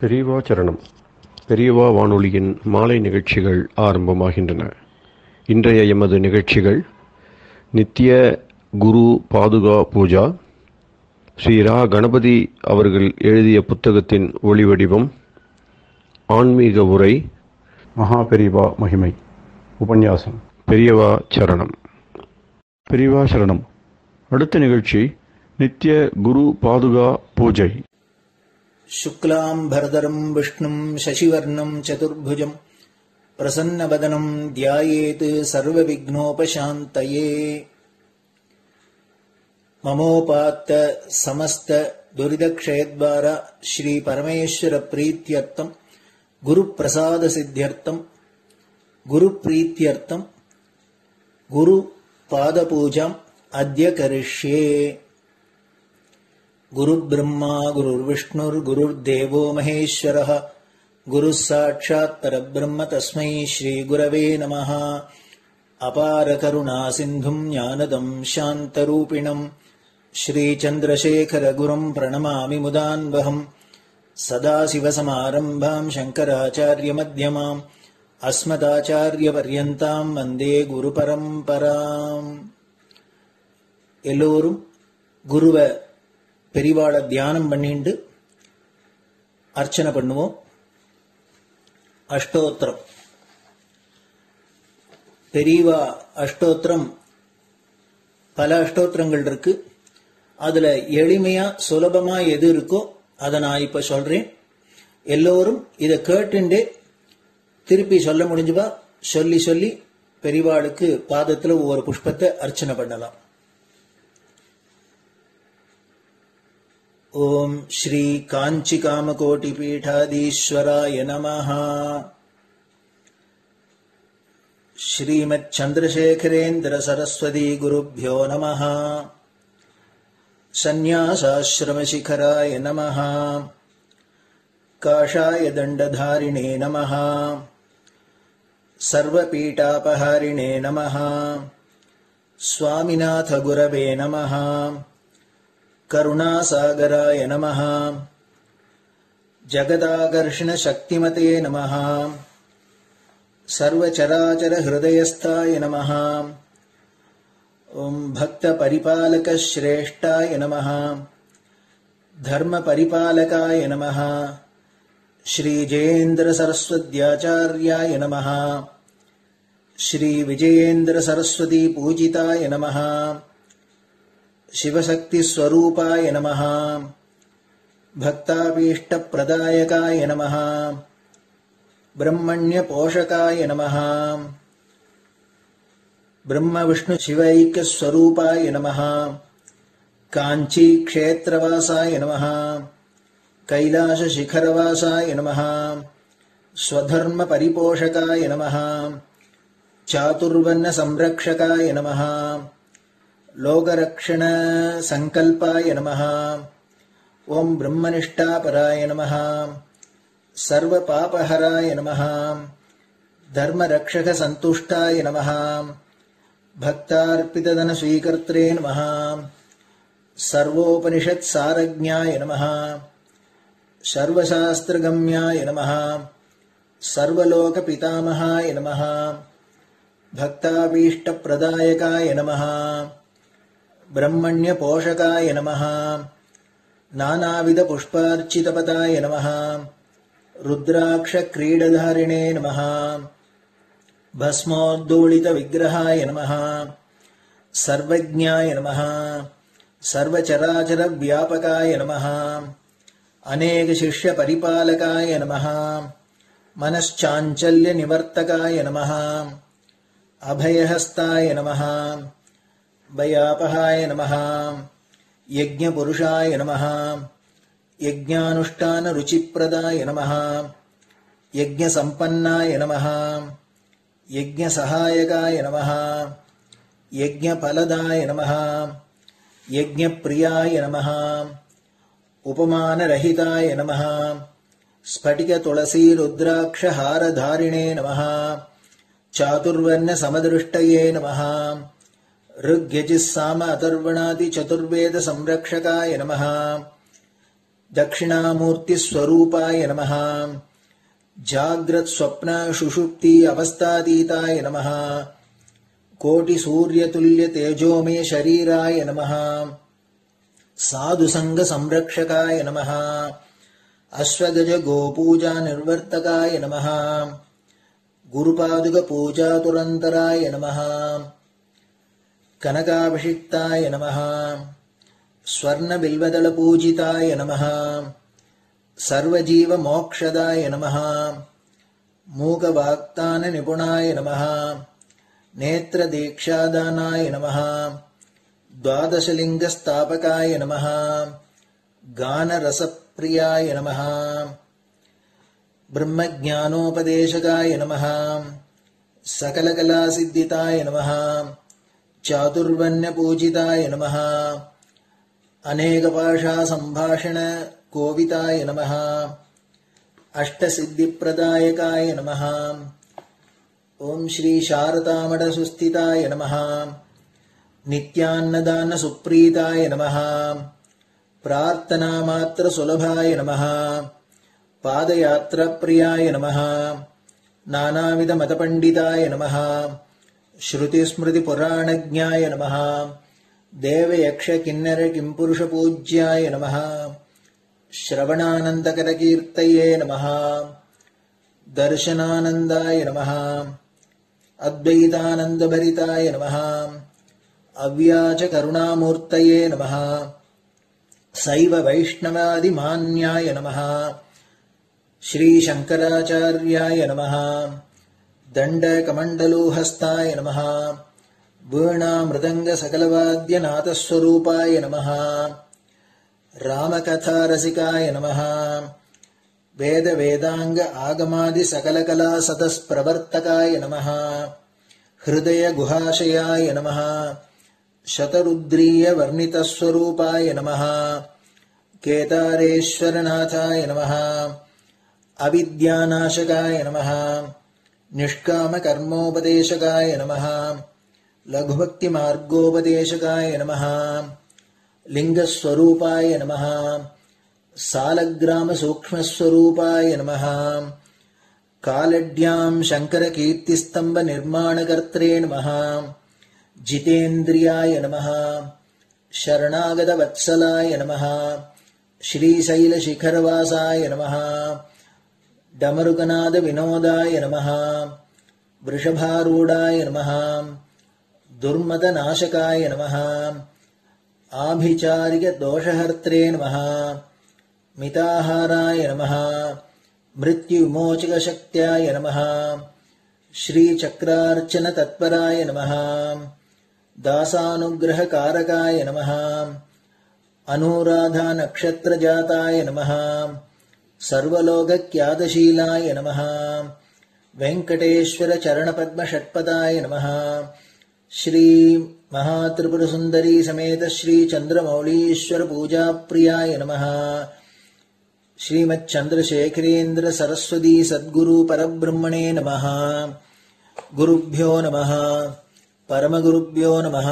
பெரியவா சரணம். பெரியவா வானொலியின் மாலை நிகழ்ச்சிகள் ஆரம்பமாகின்றன. இன்றைய எமது நிகழ்ச்சிகள் நித்திய குரு பாதுகா பூஜா, ஸ்ரீ ரா கணபதி அவர்கள் எழுதிய புத்தகத்தின் ஒளிவடிவம், ஆன்மீக உரை, மகா பெரியவா மகிமை, உபன்யாசம். பெரியவா சரணம். பெரியவா சரணம். அடுத்த நிகழ்ச்சி நித்திய குரு பாதுகா பூஜை. शुक्लाम्भरधरं विष्णुं शशिवर्णं चतुर्भुजं प्रसन्नवदनं ध्यायेत् सर्वविघ्नोपशान्तये। ममोपात्त समस्त दुरितक्षयद्वार श्री परमेश्वर प्रीत्यर्थं गुरुप्रसाद सिद्ध्यर्थं गुरुप्रीत्यर्थं गुरुपादपूजाम् अद्य करिष्ये। गुरुर्ब्रह्मा गुरुर्विष्णुर्गुरुर्देवो महेश्वरः गुरुः साक्षात् परब्रह्म तस्मै श्रीगुरवे नमः। अपारकरुणा सिन्धुं ज्ञानदं शान्तरूपिणं श्रीचन्द्रशेखरगुरुं प्रणमामि मुदान्वहम्। सदाशिवसमारम्भां शङ्कराचार्यमध्यमाम् अस्मदाचार्यपर्यन्तां वन्दे गुरुपरम्पराम्. எல்லோரும் குருவ பெரிவாளை தியானம் பண்ணிண்டு அர்ச்சனை பண்ணுவோம். அஷ்டோத்திரம். பெரியவா அஷ்டோத்திரம் பல அஷ்டோத்திரங்கள் இருக்கு. அதுல எளிமையா சுலபமா எது இருக்கோ அதை நான் இப்ப சொல்றேன். எல்லோரும் இதை கேட்டுண்டே திருப்பி சொல்ல முடிஞ்சுபா சொல்லி சொல்லி பெரிவாளுக்கு பாதத்துல ஒவ்வொரு புஷ்பத்தை அர்ச்சனை பண்ணலாம். ओम श्री कांची कामकोटि पीठाधीश्वराय नमः। श्रीमत् चंद्रशेखरेन्द्र सरस्वती गुरुभ्यो नमः। संन्यासाश्रम शिखराय नमः। काषाय दंडधारिणे नमः। सर्वपीठापहारिणे नमः। स्वामिनाथ गुरवे नमः। करुणासागराय नमः। जगदाकर्षण शक्तिमते नमः। सर्वचराचर हृदयस्थाय नमः। ओम भक्त परिपालक श्रेष्ठाय नमः। धर्म परिपालकाय नमः। श्री जयेन्द्र सरस्वत्याचार्याय नमः। श्री विजयेन्द्र सरस्वती पूजिताय नमः। शिवशक्ति स्वरूपाय नमः। भक्ताभीष्ट प्रदायकाय नमः। ब्रह्मण्य पोषकाय नमः। ब्रह्म विष्णु शिवैक्य स्वरूपाय नमः। कांची क्षेत्रवासाय नमः। कैलाश शिखरवासाय नमः। स्वधर्म परिपोषकाय नमः। चातुर्वर्ण संरक्षकाय नमः। लोकरक्षण संकल्पाय नमः। ओम ब्रह्मनिष्ठापराय नमः। सर्वपापहराय नमः। धर्मरक्षक संतुष्टाय नमः। भक्तार्पितधन स्वीकर्त्रे नमः। सर्वोपनिषत् सारज्ञाय नमः। सर्वशास्त्रगम्याय नमः। सर्वलोक पितामहाय नमः। भक्ताभीष्ट प्रदायकाय नमः। ब्रह्मण्य पोषकाय नमः। नानाविध पुष्पार्चितपदाय नमः। रुद्राक्ष क्रीडधारिणे नमः। भस्मोद्दोलित विग्रहाय नमः। सर्वज्ञाय नमः। सर्वचराचर व्यापकाय नमः। अनेक शिष्य परिपालकाय नमः। मनश्चाञ्चल्य निवर्तकाय नमः। अभयहस्ताय नमः। भयापहाय नमः। यज्ञपुरुषाय नमः। यज्ञानुष्ठान रुचिप्रदाय नमः। यज्ञसम्पन्नाय नमः। यज्ञसहायकाय नमः। यज्ञफलदाय नमः। यज्ञप्रियाय नमः। उपमानरहिताय नमः। स्फटिक तुलसी रुद्राक्ष हारधारिणे नमः। चातुर्वर्ण समदृष्टये नमः। ऋग्यजुस्साम अथर्वणादि चतुर्वेद संरक्षकाय नमः। தட்சிணாமூர்த்தி ஸ்வரூபாய நமஹ ஜாக்ரத் ஸ்வப்ன சுஷுப்தி அவஸ்தாதீதாய நமஹ கோடி சூரிய துல்லிய தேஜோமே ஷரீராய நமஹ சாது சங்க சம்ரக்ஷகாய நமஹ அஸ்வகஜ கோபூஜா நிர்வர்த்தகாய நமஹ குருபாதுக பூஜா துரந்தராய நமஹ கனகாபிஷிக்தாய நமஹ ஸ்வர்ண பில்வதள பூஜிதாய நமஹ சர்வஜீவ மோக்ஷதாய நமஹ மூகவாக்தான நிபுணாய நமஹ நேத்ர தீக்ஷாதானாய நமஹ द्वादशलिंग स्थापकाय नमः गान रसप्रियाय नमः ब्रह्मज्ञानोपदेशकाय नमः सकलकलासिद्धिताय नमः चातुर्वण्यपूजिताय नमः अनेकभाषा संभाषण कोविताय नमः अष्टसिद्धिप्रदायकाय नमः ओम श्री शारदामठ सुस्थिताय नमः नित्यान्नदान सुप्रीताय नमः प्रार्थना मात्र सुलभाय नमः पादयात्रा प्रियाय नमः नानाविध मतपंडिताय नमः श्रुति स्मृति पुराणज्ञाय नमः देव यक्ष किन्नर किंपुरुष पूज्याय नमः श्रवणानंदकर कीर्तये नमः दर्शनानंदाय नमः अद्वैतानंद भरिताय नमः अव्याच करुणामूर्तये नमः शैव वैष्णवादि मान्याय नमः श्री शंकराचार्याय नमः दंड कमंडलूहस्ताय नमः वीणा मृदंग सकलवाद्य नाथस्वरूपाय नमः रामकथा रसिकाय नमः वेद वेदांग आगमादि सकलकला सतस्प्रवर्तकाय नमः हृदय गुहाशयाय नमः शतरुद्रीय वर्णितस्वरूपाय नमः केदारेश्वरनाथाय नमः अविद्यानाशकाय नमः निष्काम कर्मोपदेशकाय नमः लघुभक्ति मार्गोपदेशकाय नमः लिंगस्वरूपाय नमः सालग्राम सूक्ष्मस्वरूपाय नमः कालड्यां शंकर कीर्तिस्तंभ निर्माणकर्त्रे नमः जितेन्द्रियाय नमः शरणागत वत्सलाय नमः श्रीशैल शिखरवासाय नमः डमरुकनाद विनोदाय नमः वृषभारूढ़ाय नमः दुर्मद नाशकाय नमः आभिचारिक दोषहर्त्रे नमः मिताहाराय नमः मृत्युविमोचक शक्त्याय नमः श्री चक्रार्चन तत्पराय नमः दासानुग्रह कारकाय नमः अनुराधा नक्षत्र जाताय नमः सर्वलोकख्यातशीलाय नमः वेंकटेश्वर चरण पद्म षट्पदाय नमः श्री महात्रिपुर सुंदरी समेत श्री चंद्रमौलीश्वर पूजा प्रियाय नमः श्रीमच्चंद्रशेखरेन्द्र सरस्वती सद्गुरु परब्रह्मणे नमः गुरुभ्यो नमः परमगुरुभ्यो नमः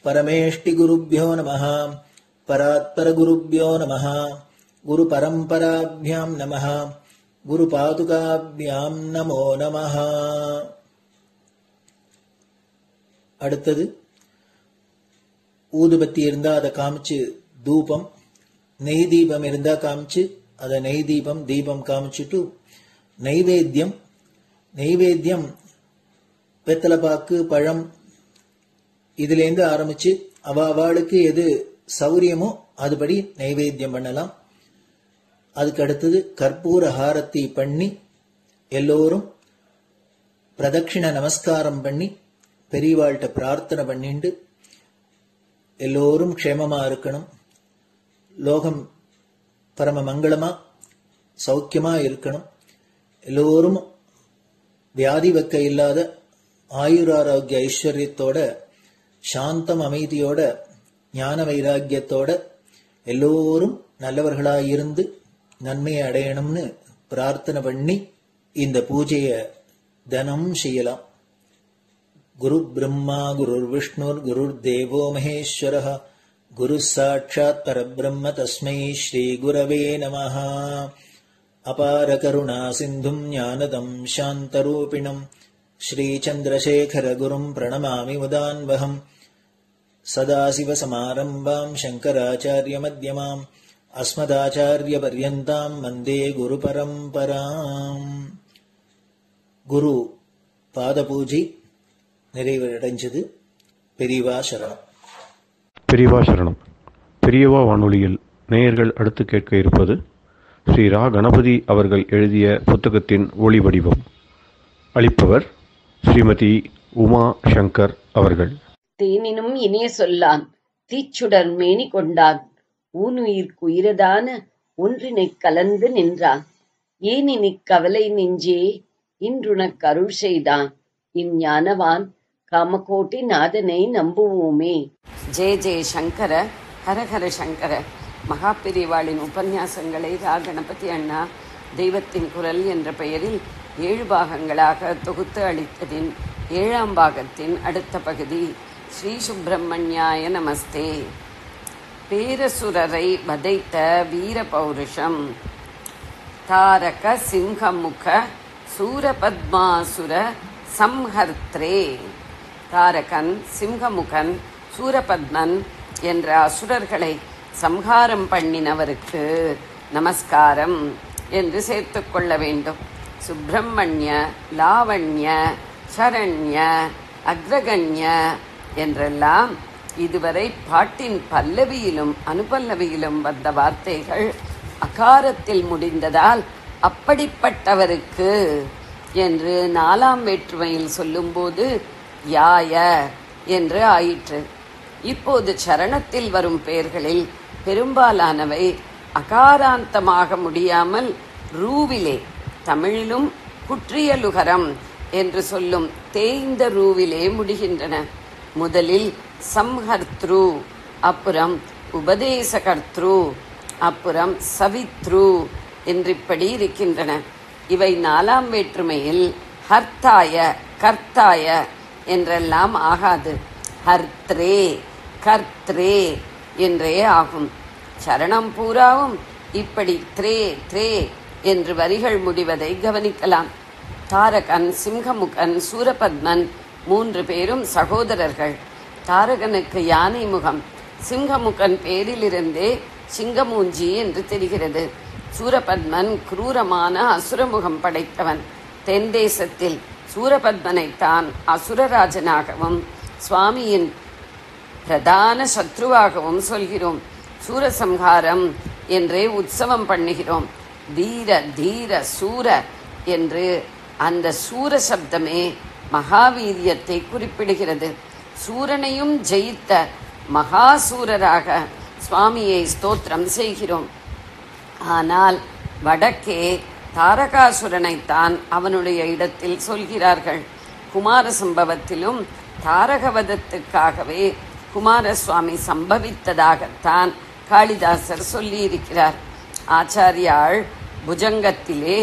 परमेष्टिगुरुभ्यो नमः परात्परगुरुभ्यो नमः गुरुपरम्पराभ्यां नमः गुरुपादुकाभ्यां नमो नमः அடுத்தது ஊதுபத்தி இருந்தா அதை காமிச்சு தூபம், நெய் தீபம் இருந்தா காமிச்சு அதை நெய் தீபம் தீபம் காமிச்சுட்டு நெய்வேத்தியம் வெத்தலைப்பாக்கு பழம் இதுலேருந்து ஆரம்பிச்சு அவளுக்கு எது சௌரியமோ அதுபடி நைவேத்தியம் பண்ணலாம். அதுக்கு அடுத்தது கற்பூர ஹாரத்தி பண்ணி எல்லோரும் பிரதட்சிண நமஸ்காரம் பண்ணி பெரியவாள்கிட்ட பிரார்த்தனை பண்ணிண்டு எல்லோரும் க்ஷேமமா இருக்கணும், லோகம் பரம மங்களமா சௌக்கியமா இருக்கணும், எல்லோரும் வியாதி வெக்க இல்லாத ஆயுராரோக்கிய ஐஸ்வர்யத்தோட சாந்தம் அமைதியோட ஞான வைராக்கியத்தோட எல்லோரும் நல்லவர்களாயிருந்து நன்மையை அடையணும்னு பிரார்த்தனை பண்ணி இந்த பூஜையை தினம் செய்யலாம். குரு பிரம்மா குரு விஷ்ணுர் குரு தேவோ மகேஸ்வரः குருः சாட்சாத் பரபிரம்ம தஸ்மை ஸ்ரீ குரவே நமः. அபார கருணா சிந்தும் ஞானதம் சாந்தரூபிணம் ஸ்ரீசந்திரசேகர குரும் பிரணமாமி முதான்வகம். சதாசிவசமாரம்பாம் சங்கராச்சார்ய மத்யமாம் அஸ்மதாச்சார்ய பர்யந்தாம் வந்தே குரு பரம்பராம். குரு பாத பூஜை நிறைவடைஞ்சது. பெரியவா சரணம். பெரியவா சரணம். பெரியவா வானொலியில் நேயர்கள் அடுத்து கேட்க இருப்பது ஸ்ரீ ரா கணபதி அவர்கள் எழுதிய புத்தகத்தின் ஒளி வடிவம். அளிப்பவர் ஸ்ரீமதி உமா சங்கர் அவர்கள். தேனினும் இனிய சொல்லான் தீச்சுடர் மேனி கொண்டான் ஊனுயிர்க்குயிரதான ஒன்றினைக் கலந்து நின்றான். ஏனினிக் கவலை நெஞ்சே இன்றுனக் அருள் செய்தான். இஞ்ஞானவான் காமகோட்டி நாதனை நம்புவோமே. ஜெய ஜெய சங்கர, ஹரஹர சங்கர. மகாபெரிவாளின் உபன்யாசங்களை ரா கணபதி அண்ணா தெய்வத்தின் குரல் என்ற பெயரில் 7 பாகங்களாக தொகுத்து அளித்ததின் 7ஆம் பாகத்தின் அடுத்த பகுதி. ஸ்ரீ சுப்பிரமணியாய நமஸ்தே. பேரசுரரை வதைத்த வீர பௌருஷம். தாரக சிங்கமுக சூரபத்மாசுர சம்ஹர்த்ரே. தாரகன், சிங்கமுகன், சூரபத்மன் என்ற அசுரர்களை சம்ஹாரம் பண்ணினவருக்கு நமஸ்காரம் என்று சேர்த்துக் கொள்ள வேண்டும். சுப்பிரமணிய, லாவண்ய, சரண்ய, அக்ரகண்ய என்றெல்லாம் இதுவரை பாட்டின் பல்லவியிலும் அனுபல்லவியிலும் வந்த வார்த்தைகள் அகாரத்தில் முடிந்ததால் அப்படிப்பட்டவருக்கு என்று 4ஆம் வேற்றுமையில் சொல்லும்போது யாய என்று ஆயிற்று. இப்போது சரணத்தில் வரும் பெயர்களில் பெரும்பாலானவை அகாராந்தமாக முடியாமல் ரூவிலே, தமிழிலும் குற்றியலுகரம் என்று சொல்லும் தேய்ந்த ரூவிலே முடிகின்றன. முதலில் சம்ஹர்த்ரு, அப்புறம் உபதேசகர்த்ரு, அப்புறம் சவித்ரு என்றிப்படி இருக்கின்றன. இவை 4ஆம் வேற்றுமையில் ஹர்த்தாய, கர்த்தாய என்றெல்லாம் ஆகாது. ஹர்த்ரே, கர்த்ரே என்றே ஆகும். சரணம் பூராவும் இப்படி த்ரே த்ரே என்று வரிகள் முடிவதை கவனிக்கலாம். தாரகன், சிங்கமுகன், சூரபத்மன் 3 பேரும் சகோதரர்கள். தாரகனுக்கு யானை முகம். சிங்கமுகன் பேரிலிருந்தே சிங்கமூஞ்சி என்று தெரிகிறது. சூரபத்மன் குரூரமான அசுரமுகம் படைத்தவன். தென் தேசத்தில் சூரபத்மனைத்தான் அசுரராஜனாகவும் சுவாமியின் பிரதான சத்ருவாகவும் சொல்கிறோம். சூரசம்ஹாரம் என்றே உற்சவம் பண்ணுகிறோம். வீர, தீர, சூர என்று அந்த சூர சப்தமே மகாவீரியத்தை குறிப்பிடுகிறது. சூரனையும் ஜெயித்த மகாசூரராக சுவாமியை ஸ்தோத்திரம் செய்கிறோம். ஆனால் வடக்கே தாரகாசுரனைத்தான் அவனுடைய இடத்தில் சொல்கிறார்கள். குமார சம்பவத்திலும் தாரகவதத்துக்காகவே குமாரசுவாமி சம்பவித்ததாகத்தான் காளிதாசர் சொல்லியிருக்கிறார். ஆச்சாரியாள் புஜங்கத்திலே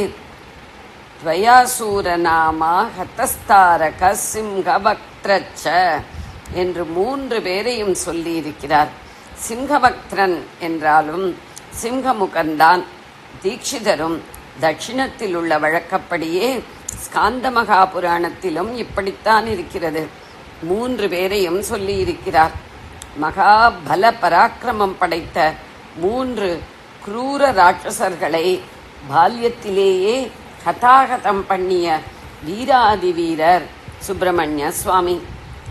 துவயாசூரநாமா ஹதஸ்தாரக சிம்ஹபக்த்ரச்ச என்று 3 பேரையும் சொல்லியிருக்கிறார். சிம்ஹபக்திரன் என்றாலும் சிங்கமுகன்தான். தீட்சிதரும் தட்சிணத்தில் உள்ள வழக்கப்படியே ஸ்காந்த மகாபுராணத்திலும் இப்படித்தான் இருக்கிறது. 3 பேரையும் சொல்லியிருக்கிறார். மகாபல பராக்கிரமம் படைத்த 3 குரூர ராட்சசர்களை பால்யத்திலேயே ஹதாகதம் பண்ணிய வீராதி வீரர் சுப்பிரமணிய சுவாமி.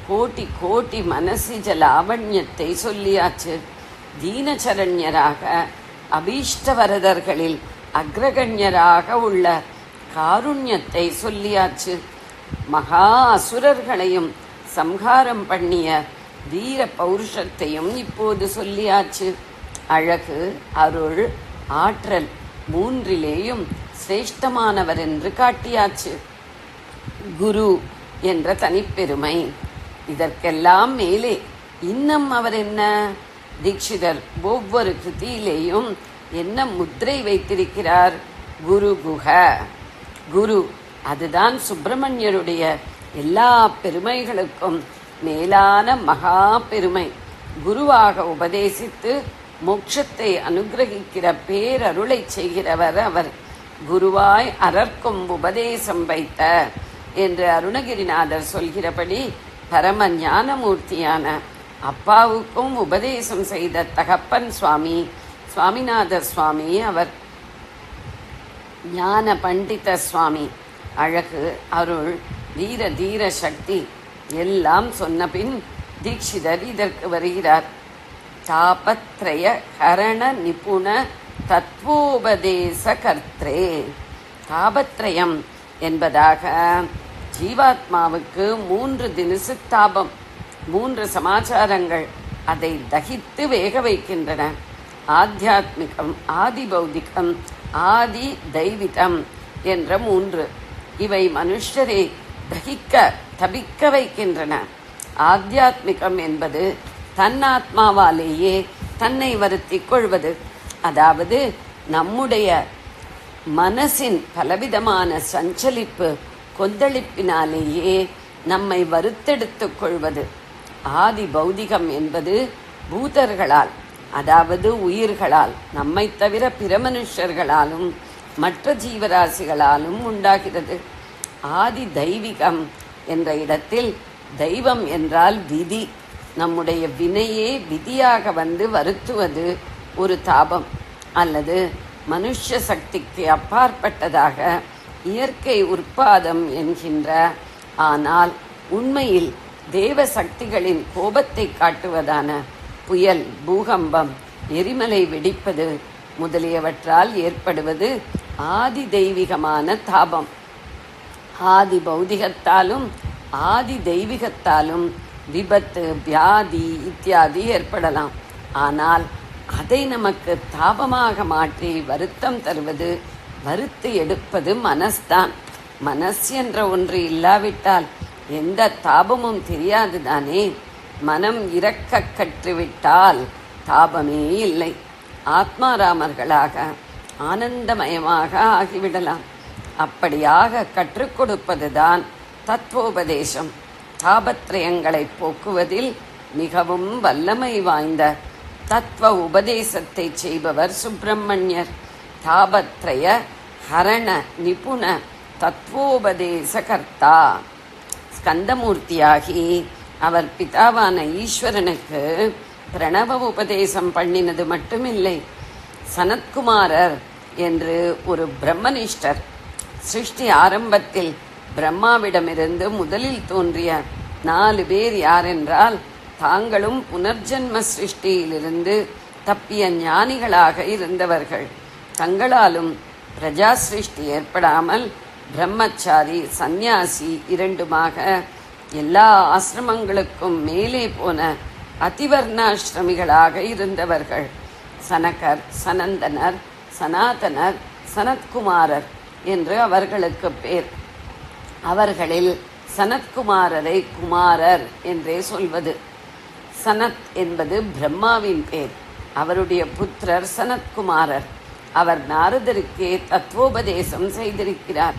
கோட்டி கோட்டி மனசிஜ லாவண்யத்தை சொல்லியாச்சு. தீனசரண்யராக அபீஷ்டவரதர்களில் அக்ரகண்யராக உள்ள காருண்யத்தை சொல்லியாச்சு. மகா அசுரர்களையும் சம்ஹாரம் பண்ணிய வீர பௌருஷத்தையும் இப்போது சொல்லியாச்சு. அழகு, அருள், ஆற்றல் 3லேயும் சிரேஷ்டமானவர் என்று காட்டியாச்சு. குரு என்ற தனிப்பெருமை. இதற்கெல்லாம் மேலே இன்னும் அவர் என்ன? தீட்சிதர் ஒவ்வொரு கிருதியிலேயும் என்ன முத்திரை வைத்திருக்கிறார்? குரு குஹ. குரு, அதுதான் சுப்பிரமணியருடைய எல்லா பெருமைகளுக்கும் மேலான மகா பெருமை. குருவாக உபதேசித்து மோட்சத்தை அனுகிரகிக்கிற பேரருளை செய்கிறவர் அவர். குருவாய் அரர்க்கும் உபதேசம் வைத்த என்று அருணகிரிநாதர் சொல்கிறபடி பரம ஞானமூர்த்தியான அப்பாவுக்கும் உபதேசம் செய்த தகப்பன் சுவாமி சுவாமிநாதர் சுவாமி அவர். ஞான பண்டித சுவாமி. அழகு, அருள், வீர தீர சக்தி எல்லாம் சொன்ன பின் தீட்சிதர் இதற்கு வருகிறார். தாபத்ரய ஹரண நிபுண தத்வோபதேச கர்த்ரே. தாபத்ரயம் என்பதாக ஜீவாத்மாவுக்கு 3 தினசு தாபம், 3 சமாச்சாரங்கள் அதை தகித்து வேக வைக்கின்றன. ஆத்தியாத்மிகம், ஆதி பௌதிகம், ஆதி தெய்வீகம் என்ற 3. இவை மனுஷரை தகிக்க தபிக்க வைக்கின்றன. ஆத்தியாத்மிகம் என்பது தன்னாத்மாவாலேயே தன்னை வருத்திக் கொள்வது. அதாவது நம்முடைய மனசின் பலவிதமான சஞ்சலிப்பு கொந்தளிப்பினாலேயே நம்மை வருத்தெடுத்துக் கொள்வது. ஆதி பௌதிகம் என்பது பூதர்களால், அதாவது உயிர்களால், நம்மை தவிர பிற மனுஷர்களாலும் மற்ற ஜீவராசிகளாலும் உண்டாகிறது. ஆதி தெய்வீகம் என்ற இடத்தில் தெய்வம் என்றால் விதி. நம்முடைய வினையே விதியாக வந்து வருத்துவது ஒரு தாபம், அல்லது மனுஷ சக்திக்கு அப்பாற்பட்டதாக இயற்கை உற்பாதம் என்கின்ற, ஆனால் உண்மையில் தேவ சக்திகளின் கோபத்தை காட்டுவதான புயல், பூகம்பம், எரிமலை வெடிப்பது முதலியவற்றால் ஏற்படுவது ஆதி தெய்வீகமான தாபம். ஆதி பௌதிகத்தாலும் ஆதி தெய்வீகத்தாலும் விபத்து, வியாதி இத்தியாதி ஏற்படலாம். ஆனால் அதை நமக்கு தாபமாக மாற்றி வருத்தம் தருவது, வருத்து எடுப்பது மனஸ்தான். மனஸ் என்ற ஒன்று இல்லாவிட்டால் எந்த தாபமும் தெரியாதுதானே. மனம் இறக்க கற்றுவிட்டால் தாபமே இல்லை. ஆத்மாராமர்களாக ஆனந்தமயமாக ஆகிவிடலாம். அப்படியாக கற்றுக் கொடுப்பதுதான் தத்துவோபதேசம். தாபத்ரயங்களை போக்குவதில் மிகவும் வல்லமை வாய்ந்த தத்துவ உபதேசத்தை செய்பவர் சுப்பிரமணியர். தாபத்ரய ஹரண நிபுண தத்துவோபதேச கர்த்தா. ஸ்கந்தமூர்த்தியாகி அவர் பிதாவான ஈஸ்வரனுக்கு பிரணவ உபதேசம் பண்ணினது மட்டுமில்லை, சனத்குமாரர் என்று ஒரு பிரம்மனிஷ்டர், சிருஷ்டி ஆரம்பத்தில் பிரம்மாவிடமிருந்து முதலில் தோன்றிய 4 பேர் யாரென்றால், தாங்களும் புனர்ஜன்ம சிருஷ்டியிலிருந்து தப்பிய ஞானிகளாக இருந்தவர்கள். தங்களாலும் பிரஜா சிருஷ்டி ஏற்படாமல் பிரம்மச்சாரி, சந்நியாசி இரண்டுமாக எல்லா ஆசிரமங்களுக்கும் மேலே போன அதிவர்ணாசிரமிகளாக இருந்தவர்கள். சனகர், சனந்தனர், சனாதனர், சனத்குமாரர் என்று அவர்களுக்கு பேர். அவர்களில் சனத்குமாரரை குமாரர் என்றே சொல்வது. சனத் என்பது பிரம்மாவின் பேர். அவருடைய புத்திரர் சனத்குமாரர். அவர் நாரதருக்கே தத்துவோபதேசம் செய்திருக்கிறார்.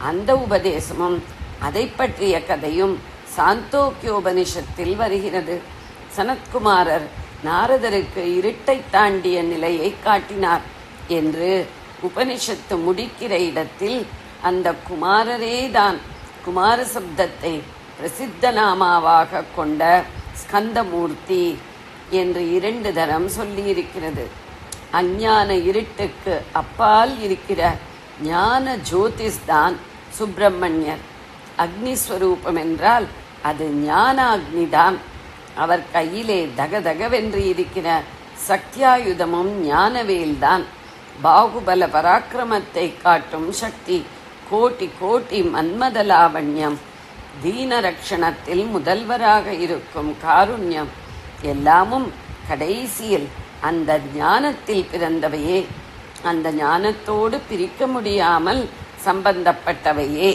அந்த உபதேசமும் அதை பற்றிய கதையும் சாந்தோக்கியோபனிஷத்தில் வருகிறது. சனத்குமாரர் நாரதருக்கு இருட்டை தாண்டிய நிலையை காட்டினார் என்று உபனிஷத்து முடிக்கிற இடத்தில் அந்த குமாரரேதான் குமார சப்தத்தை பிரசித்த நாமாவாக கொண்ட ஸ்கந்தமூர்த்தி என்று 2 தரம் சொல்லியிருக்கிறது. அஞ்ஞான இருட்டுக்கு அப்பால் இருக்கிற ஞான ஜோதிஷ் தான் சுப்பிரமணியர். அக்னிஸ்வரூபம் என்றால் அது ஞான அக்னிதான். அவர் கையிலே தகதகவென்று இருக்கிற சக்தியாயுதமும் ஞானவேல்தான். பாகுபல பராக்கிரமத்தை காட்டும் சக்தி, கோட்டி கோட்டி மன்மதலாவண்யம், தீனரக்ஷணத்தில் முதல்வராக இருக்கும் காருண்யம் எல்லாமும் கடைசியில் அந்த ஞானத்தில் பிறந்தவையே. அந்த ஞானத்தோடு பிரிக்க முடியாமல் சம்பந்தப்பட்டவையே.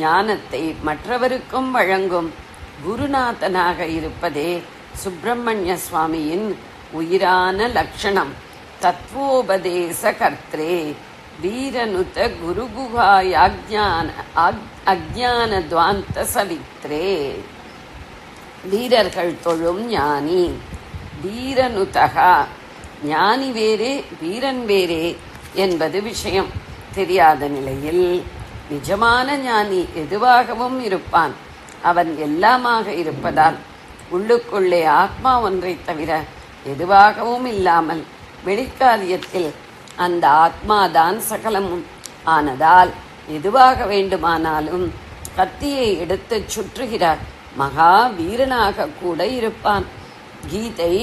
ஞானத்தை மற்றவருக்கும் வழங்கும் குருநாதனாக இருப்பதே சுப்பிரமணிய சுவாமியின் உயிரான லட்சணம். தத்துவோபதேச கர்த்ரே வீரனுத குருகுகாயாஜ்ஞான அஜ்ஞான துவாந்த சவித்ரே. வீரர்கள் தொழும் ஞானி, வீரனுதகா, ஞானி வேறே வீரன் வேறே என்பது விஷயம் தெரியாத நிலையில் நிஜமான ஞானி எதுவாகவும் இருப்பான். அவன் எல்லாமாக இருப்பதால் உள்ளுக்குள்ளே ஆத்மா ஒன்றை தவிர எதுவாகவும் இல்லாமல் வெளிக்காரியத்தில் அந்த ஆத்மாதான் சகலமும் ஆனதால் எதுவாக வேண்டுமானாலும் கத்தியை எடுத்துச் சுற்றுகிறார் மகா வீரனாக கூட இருப்பான். கீதை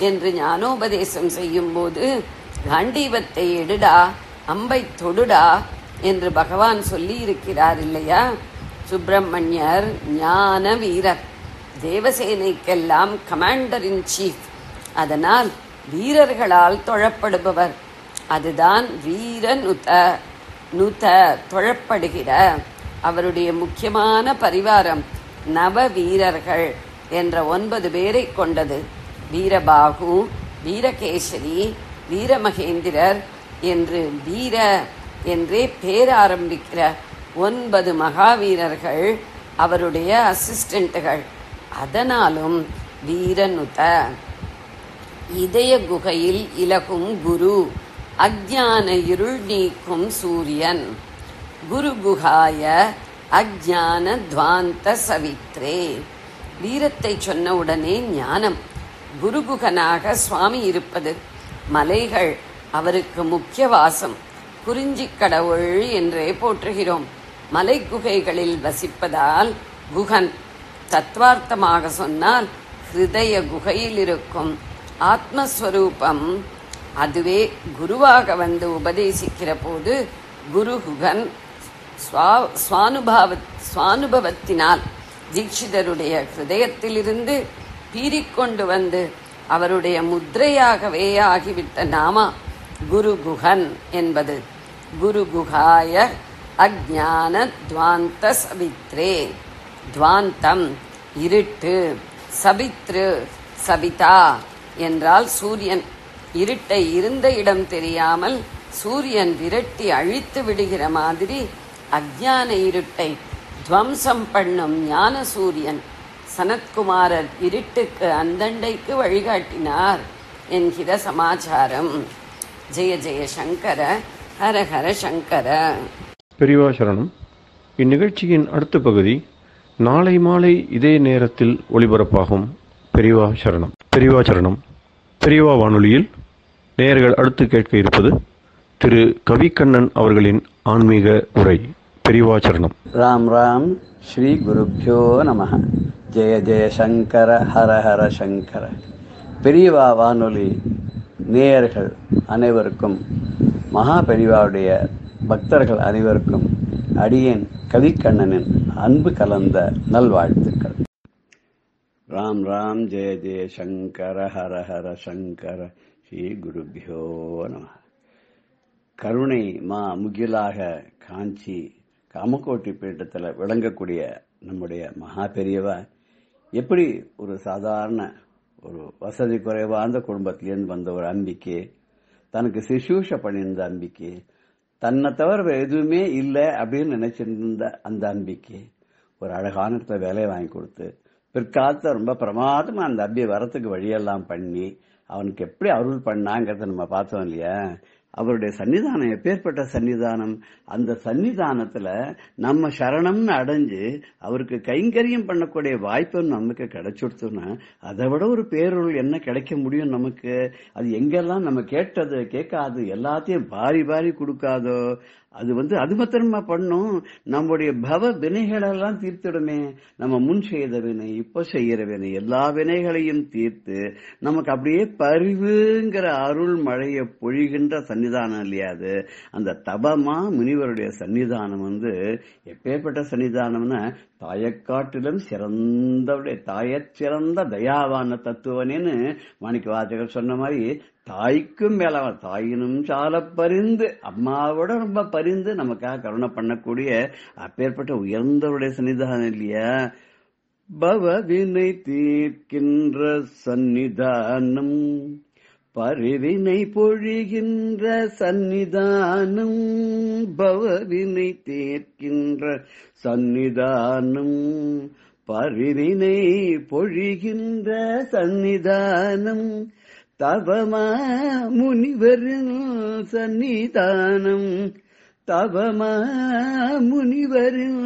என்று ஞானோபதேசம் செய்யும் போது காண்டீபத்தை எடுடா, அம்பை தொடுடா என்று பகவான் சொல்லி இருக்கிறார் இல்லையா? சுப்பிரமணியர் ஞான வீரர், தேவசேனைக்கெல்லாம் கமாண்டர் இன் சீஃப். அதனால் வீரர்களால் தொழப்படுபவர். அதுதான் வீரனுத. நுத தொழப்படுகிற அவருடைய முக்கியமான பரிவாரம் நவ வீரர்கள் என்ற 9 பேரை கொண்டது. வீரபாகு, வீரகேசரி, வீரமகேந்திரர் என்று வீர என்றே பேர் ஆரம்பிக்கிற 9 மகாவீரர்கள் அவருடைய அசிஸ்டன்ட்டுகள். அதனாலும் வீரனுத. இதய குகையில் இலகும் குரு, அஜ்ஞான இருள் நீக்கும் சூரியன். குரு குகாய அஜ்ஞான துவாந்த சவித்ரே. வீரத்தை சொன்ன உடனே ஞானம். குருகுகனாக சுவாமி இருப்பது. மலைகள் அவருக்கு முக்கிய வாசம். குறிஞ்சி கடவுள் என்றே போற்றுகிறோம். மலை குகைகளில் வசிப்பதால் குகன். தத்வார்த்தமாக சொன்னால் ஹிருதய குகையில் இருக்கும் ஆத்மஸ்வரூபம் அதுவே குருவாக வந்து உபதேசிக்கிற போது குருகுகன் சுவானுபவத்தினால் தீட்சிதருடைய ஹிருதயத்திலிருந்து பீறிக்கொண்டு வந்து அவருடைய முத்திரையாகவே ஆகிவிட்ட நாமா குருகுகன் என்பது. குருகுகாய அஜ்ஞான துவாந்த சவித்ரே. துவாந்தம் இருட்டு, சபித்ரு சபிதா என்றால் சூரியன். இருட்டை இருந்த இடம் தெரியாமல் சூரியன் விரட்டி அழித்து விடுகிற மாதிரி அஜ்ஞான இருட்டை துவம்சம் பண்ணும் ஞான சூரியன். சனத்குமாரர் இருட்டுக்கு அந்தண்டைக்கு வழிகாட்டினார் என்கிற சமாச்சாரம். ஜெய ஜெய சங்கர, ஹர ஹர சங்கர. பெரியவா சரணம். இந்நிகழ்ச்சியின் அடுத்த பகுதி நாளை மாலை இதே நேரத்தில் ஒளிபரப்பாகும். பெரியவா சரணம். பெரியவா சரணம். பெரியவா வானொலியில் நேயர்கள் அடுத்து கேட்க இருப்பது திரு கவிக்கண்ணன் அவர்களின் ஆன்மீக உரை. பெரியவா சரணம். ராம் ராம். ஸ்ரீ குருப்யோ நமஹ. ஜெய ஜெய சங்கர, ஹர ஹர சங்கர. பெரியவா வானொலி நேயர்கள் அனைவருக்கும், மகா பெரியவாவுடைய பக்தர்கள் அனைவருக்கும் அடியேன் கவிக்கண்ணனின் அன்பு கலந்த நல்வாழ்த்துக்கள். ராம் ராம். ஜெய ஜெய சங்கர, ஹர ஹர சங்கர. ஸ்ரீ குருபியோ நம. கருணை மா முகிலாக காஞ்சி காமக்கோட்டி பீட்டத்தில் விளங்கக்கூடிய நம்முடைய மகா பெரியவா எப்படி ஒரு சாதாரண ஒரு வசதி குறைவார்ந்த குடும்பத்திலேருந்து வந்த ஒரு அம்பிக்கு, தனக்கு சிசூஷ பண்ணியிருந்த அம்பிக்கு, தன்னை தவிர எதுவுமே இல்லை அப்படின்னு நினைச்சிருந்த அந்த அம்பிக்கு ஒரு அழகான இடத்துல வேலையை வாங்கி கொடுத்து, பிற்காலத்தை ரொம்ப பிரமாதமா அந்த அம்பியை வரத்துக்கு வழியெல்லாம் பண்ணி அவனுக்கு எப்படி அருள் பண்ணாங்கிறத நம்ம பார்த்தோம் இல்லையா? அவருடைய சன்னிதானம் எப்பேற்பட்ட சன்னிதானம்! அந்த சன்னிதானத்துல நம்ம சரணம்னு அடைஞ்சு அவருக்கு கைங்கரியம் பண்ணக்கூடிய வாய்ப்பு நமக்கு கிடைச்சுடுத்தோம்னா அதை விட ஒரு பேரொருள் என்ன கிடைக்க முடியும் நமக்கு? அது எங்கெல்லாம் நம்ம கேட்டது கேட்காது எல்லாத்தையும் பாரி பாரி கொடுக்காதோ, அது மாத்திரமா பண்ணும். நம்முடைய பவ வினைகளெல்லாம் தீர்த்திடுமே. நம்ம முன் செய்த வினை, இப்ப செய்யற வினை, எல்லா வினைகளையும் தீர்த்து நமக்கு அப்படியே பரிவுங்கிற அருள் மழைய பொழிகின்ற சன்னிதானம் இல்லையா அது? அந்த தபமா முனிவருடைய சன்னிதானம் எப்பேற்பட்ட சன்னிதானம்னா, தாயக்காட்டிலும் சிறந்தவுடைய தாயச் சிறந்த தயாவான தத்துவனேன்னு மாணிக்க வாசகர் சொன்ன மாதிரி, தாய்க்கும் மேல தாயினும் சால பரிந்து, அம்மாவோட ரொம்ப பரிந்து நமக்காக கருணை பண்ணக்கூடிய அப்பேற்பட்ட உயர்ந்தவருடைய சன்னிதானம் இல்லையா? பவ வினை தீர்க்கின்ற சன்னிதானம், பரிவினை பொழிகின்ற சன்னிதானம், பவவினை தீர்க்கின்ற சன்னிதானம், பரிவினை பொழிகின்ற சந்நிதானம் தவமா முனிவரின் சந்நிதானம் தவமா முனிவரின்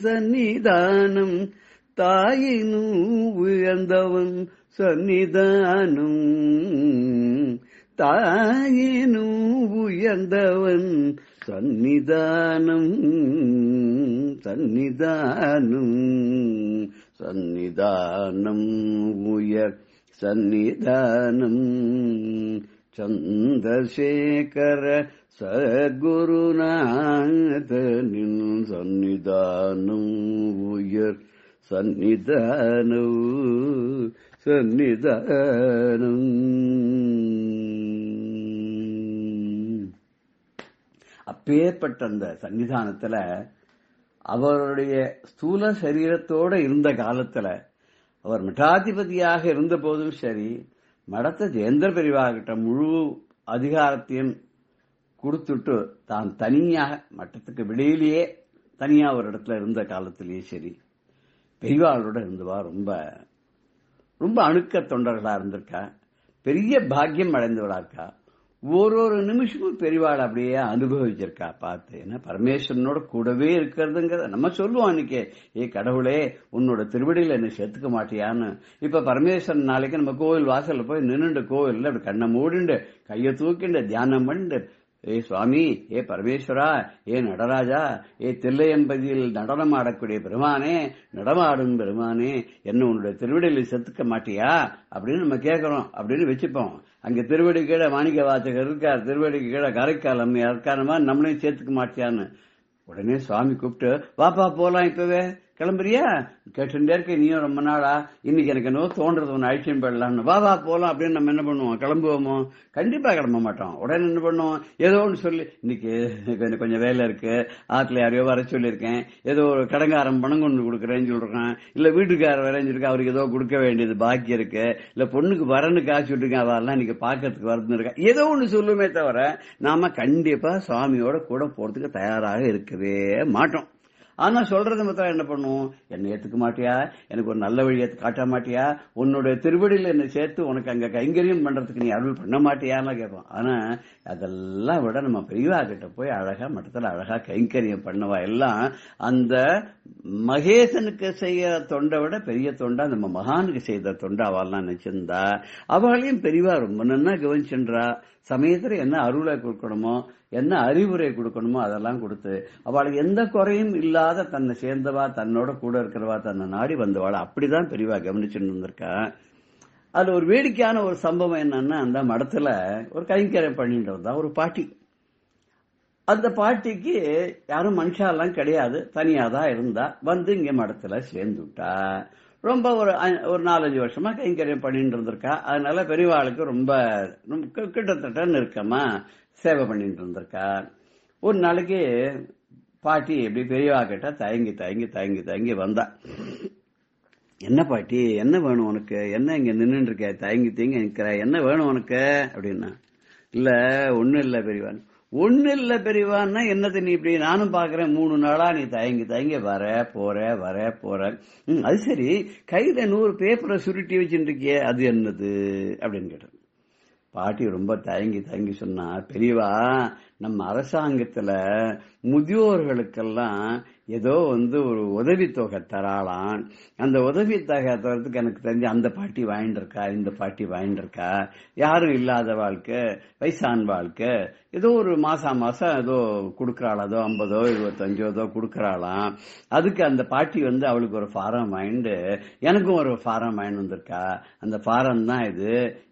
சந்நிதானம் தாயினும் உயர்ந்தவன் சந்நிதானம் தாயினும் உயர்ந்தவன் சந்நிதானம் சந்நிதானம் சந்நிதானம் உயர் சந்நிதானம் சந்திரசேகர சத்குருநாதனின் சந்நிதானம் உயர் சந்நிதானம் சந்நிதானம். அப்பேற்பட்ட அந்த சன்னிதானத்துல அவருடைய ஸ்தூல சரீரத்தோட இருந்த காலத்துல அவர் மட்டாதிபதியாக இருந்த போதும் சரி, மடத்த ஜெயேந்திர பெரியவாகிட்ட முழு அதிகாரத்தையும் கொடுத்துட்டு தான் தனியாக மட்டத்துக்கு வெளியிலேயே தனியா ஒரு இடத்துல இருந்த காலத்திலேயே சரி, பெரியவாளோட இருந்தவா ரொம்ப ரொம்ப அணுக்க தொண்டர்களா இருந்திருக்கா. பெரிய பாக்கியம் அடைந்தவளா இருக்கா. ஒரு நிமிஷமும் பெரியவாள் அப்படியே அனுபவிச்சிருக்கா பார்த்து. ஏன்னா பரமேஸ்வரனோட கூடவே இருக்கிறதுங்கிறத நம்ம சொல்லுவோம் அன்னைக்கு, கடவுளே உன்னோட திருவடியில என்ன சேர்த்துக்க மாட்டியான்னு. இப்ப பரமேஸ்வரன் நாளைக்கு நம்ம கோவில் வாசல்ல போய் நின்னுண்டு கோவில்ல அப்படி கண்ணை மூடிண்டு கையை தூக்கிண்டு தியானம் பண்ணிட்டு, சுவாமி, பரமேஸ்வரா, நடராஜா, தில்லையம்பதியில் நடனம் ஆடக்கூடிய பெருமானே, நடமாடும் பெருமானே, என்ன உன்னுடைய திருவடியில செத்துக்க மாட்டியா அப்படின்னு நம்ம கேட்கிறோம் அப்படின்னு வச்சுப்போம். அங்க திருவடி கீழே மாணிக்க வாசகர் இருக்கார், திருவடிக்கு கீழே கரைக்கால் அம்மையா இருக்கான மாதிரி நம்மளையும் சேர்த்துக்க மாட்டியான்னு உடனே சுவாமி கூப்பிட்டு, வாப்பா போலாம், இப்பவே கிளம்புறியா கேட்டுட்டே இருக்க, நீயும் ரொம்ப நாளா, இன்னைக்கு எனக்கு என்னவோ தோன்றது ஒன்று அழிச்சியம் போயிடலாம்னு, வா போலாம் அப்படின்னு நம்ம என்ன பண்ணுவோம், கிளம்புவோமோ? கண்டிப்பா கிளம்ப மாட்டோம். உடனே என்ன பண்ணுவோம், ஏதோ ஒன்று சொல்லி, இன்னைக்கு கொஞ்சம் வேலை இருக்கு, ஆத்துல யாரையோ வர சொல்லியிருக்கேன், ஏதோ ஒரு கடங்காரம் பணம் கொண்டு கொடுக்குறேன்னு சொல்றேன், இல்ல வீட்டுக்காரர் வரைஞ்சு இருக்கா, அவருக்கு ஏதோ கொடுக்க வேண்டியது பாக்கி இருக்கு, இல்ல பொண்ணுக்கு வரன்னு காய்ச்சி விட்டுருக்கேன், அவெல்லாம் இன்னைக்கு பாக்கிறதுக்கு வரதுன்னு இருக்கா, ஏதோ ஒன்று சொல்லுமே தவிர நாம கண்டிப்பா சுவாமியோட கூட போறதுக்கு தயாராக இருக்கவே மாட்டோம். ஆனா சொல்றது மாத்திரம் என்ன பண்ணுவோம், என்னை ஏத்துக்க மாட்டியா, எனக்கு ஒரு நல்ல வழியை காட்ட மாட்டியா, உன்னோட திருவடியில என்னை சேர்த்து உனக்கு அங்க கைங்கரியம் பண்றதுக்கு நீ அருள் பண்ண மாட்டியான்னு கேட்போம். ஆனா அதெல்லாம் விட நம்ம பெரியவா கிட்ட போய் அழகா மட்டத்துல அழகா கைங்கரியம் பண்ணவா எல்லாம் அந்த மகேசனுக்கு செய்ய தொண்டை விட பெரிய தொண்டா நம்ம மகானுக்கு செய்த தொண்டை அவெல்லாம் நினைச்சிருந்தா, அவளையும் பெரியவா ரொம்ப நன்னா கவனிச்சுன்றா. சமயத்துல என்ன அருளை கொடுக்கணுமோ, என்ன அறிவுரை கொடுக்கணுமோ அதெல்லாம் கொடுத்து அவளுக்கு எந்த குறையும் இல்லாத தன்னை சேர்ந்தவா, தன்னோட கூட இருக்கிறவா, தன்னை நாடி வந்தவாள் அப்படிதான் பெரியவா கவனிச்சுட்டு இருந்திருக்கா. அது ஒரு வேடிக்கையான ஒரு சம்பவம் என்னன்னா, அந்த மடத்துல ஒரு கைங்கரியம் பண்ணிட்டு வந்தா ஒரு பாட்டி. அந்த பாட்டிக்கு யாரும் மனுஷாலாம் கிடையாது, தனியாதான் இருந்தா. வந்து இங்க மடத்துல சேர்ந்துட்டா. ரொம்ப ஒரு 4-5 வருஷமா கைங்கரியம் பண்ணிட்டு இருந்திருக்கா. அதனால பெரியவாளுக்கு ரொம்ப கிட்டத்தட்ட நெருக்கமா சேவை பண்ணிட்டு இருந்திருக்கா. ஒரு நாளைக்கு பாட்டி எப்படி பெரியவா கிட்ட தயங்கி தயங்கி தயங்கி தயங்கி வந்தா. என்ன பாட்டி, என்ன வேணும் உனக்கு, என்ன இங்க நின்று இருக்க, தயங்கி தயங்கி நிற்கிற, என்ன வேணும் உனக்கு அப்படின்னா, இல்ல ஒன்னும் இல்ல பெரியவான். ஒண்ணு இல்ல பெரியவான்னா என்னது, நீ இப்படி நானும் பாக்குறேன் 3 நாளா நீ தயங்கி தயங்கி வர போற. அது சரி, கையில 100 பேப்பரை சுருட்டி வச்சுட்டு இருக்கியே, அது என்னது அப்படின்னு கேட்ட. பாட்டி ரொம்ப தயங்கி தயங்கி சொன்னா, பெரியவா, நம்ம அரசாங்கத்துல முதியோர்களுக்கெல்லாம் ஏதோ ஒரு உதவித்தொகை தராளாம். அந்த உதவித்தொகை தரத்துக்கு எனக்கு தெரிஞ்ச அந்த பாட்டி வாங்கிட்டு இருக்கா, இந்த பாட்டி வாங்கிட்டு இருக்கா, யாரும் இல்லாத வாழ்க்கை, வயசான வாழ்க்கை, ஏதோ ஒரு மாசம் ஏதோ கொடுக்கறாளா, ஏதோ 50 25 கொடுக்கறாளாம். அதுக்கு அந்த பாட்டி அவளுக்கு ஒரு ஃபாரம் வாங்கிட்டு எனக்கும் ஒரு ஃபாரம் வாங்கிட்டு வந்திருக்கா. அந்த ஃபாரம் தான்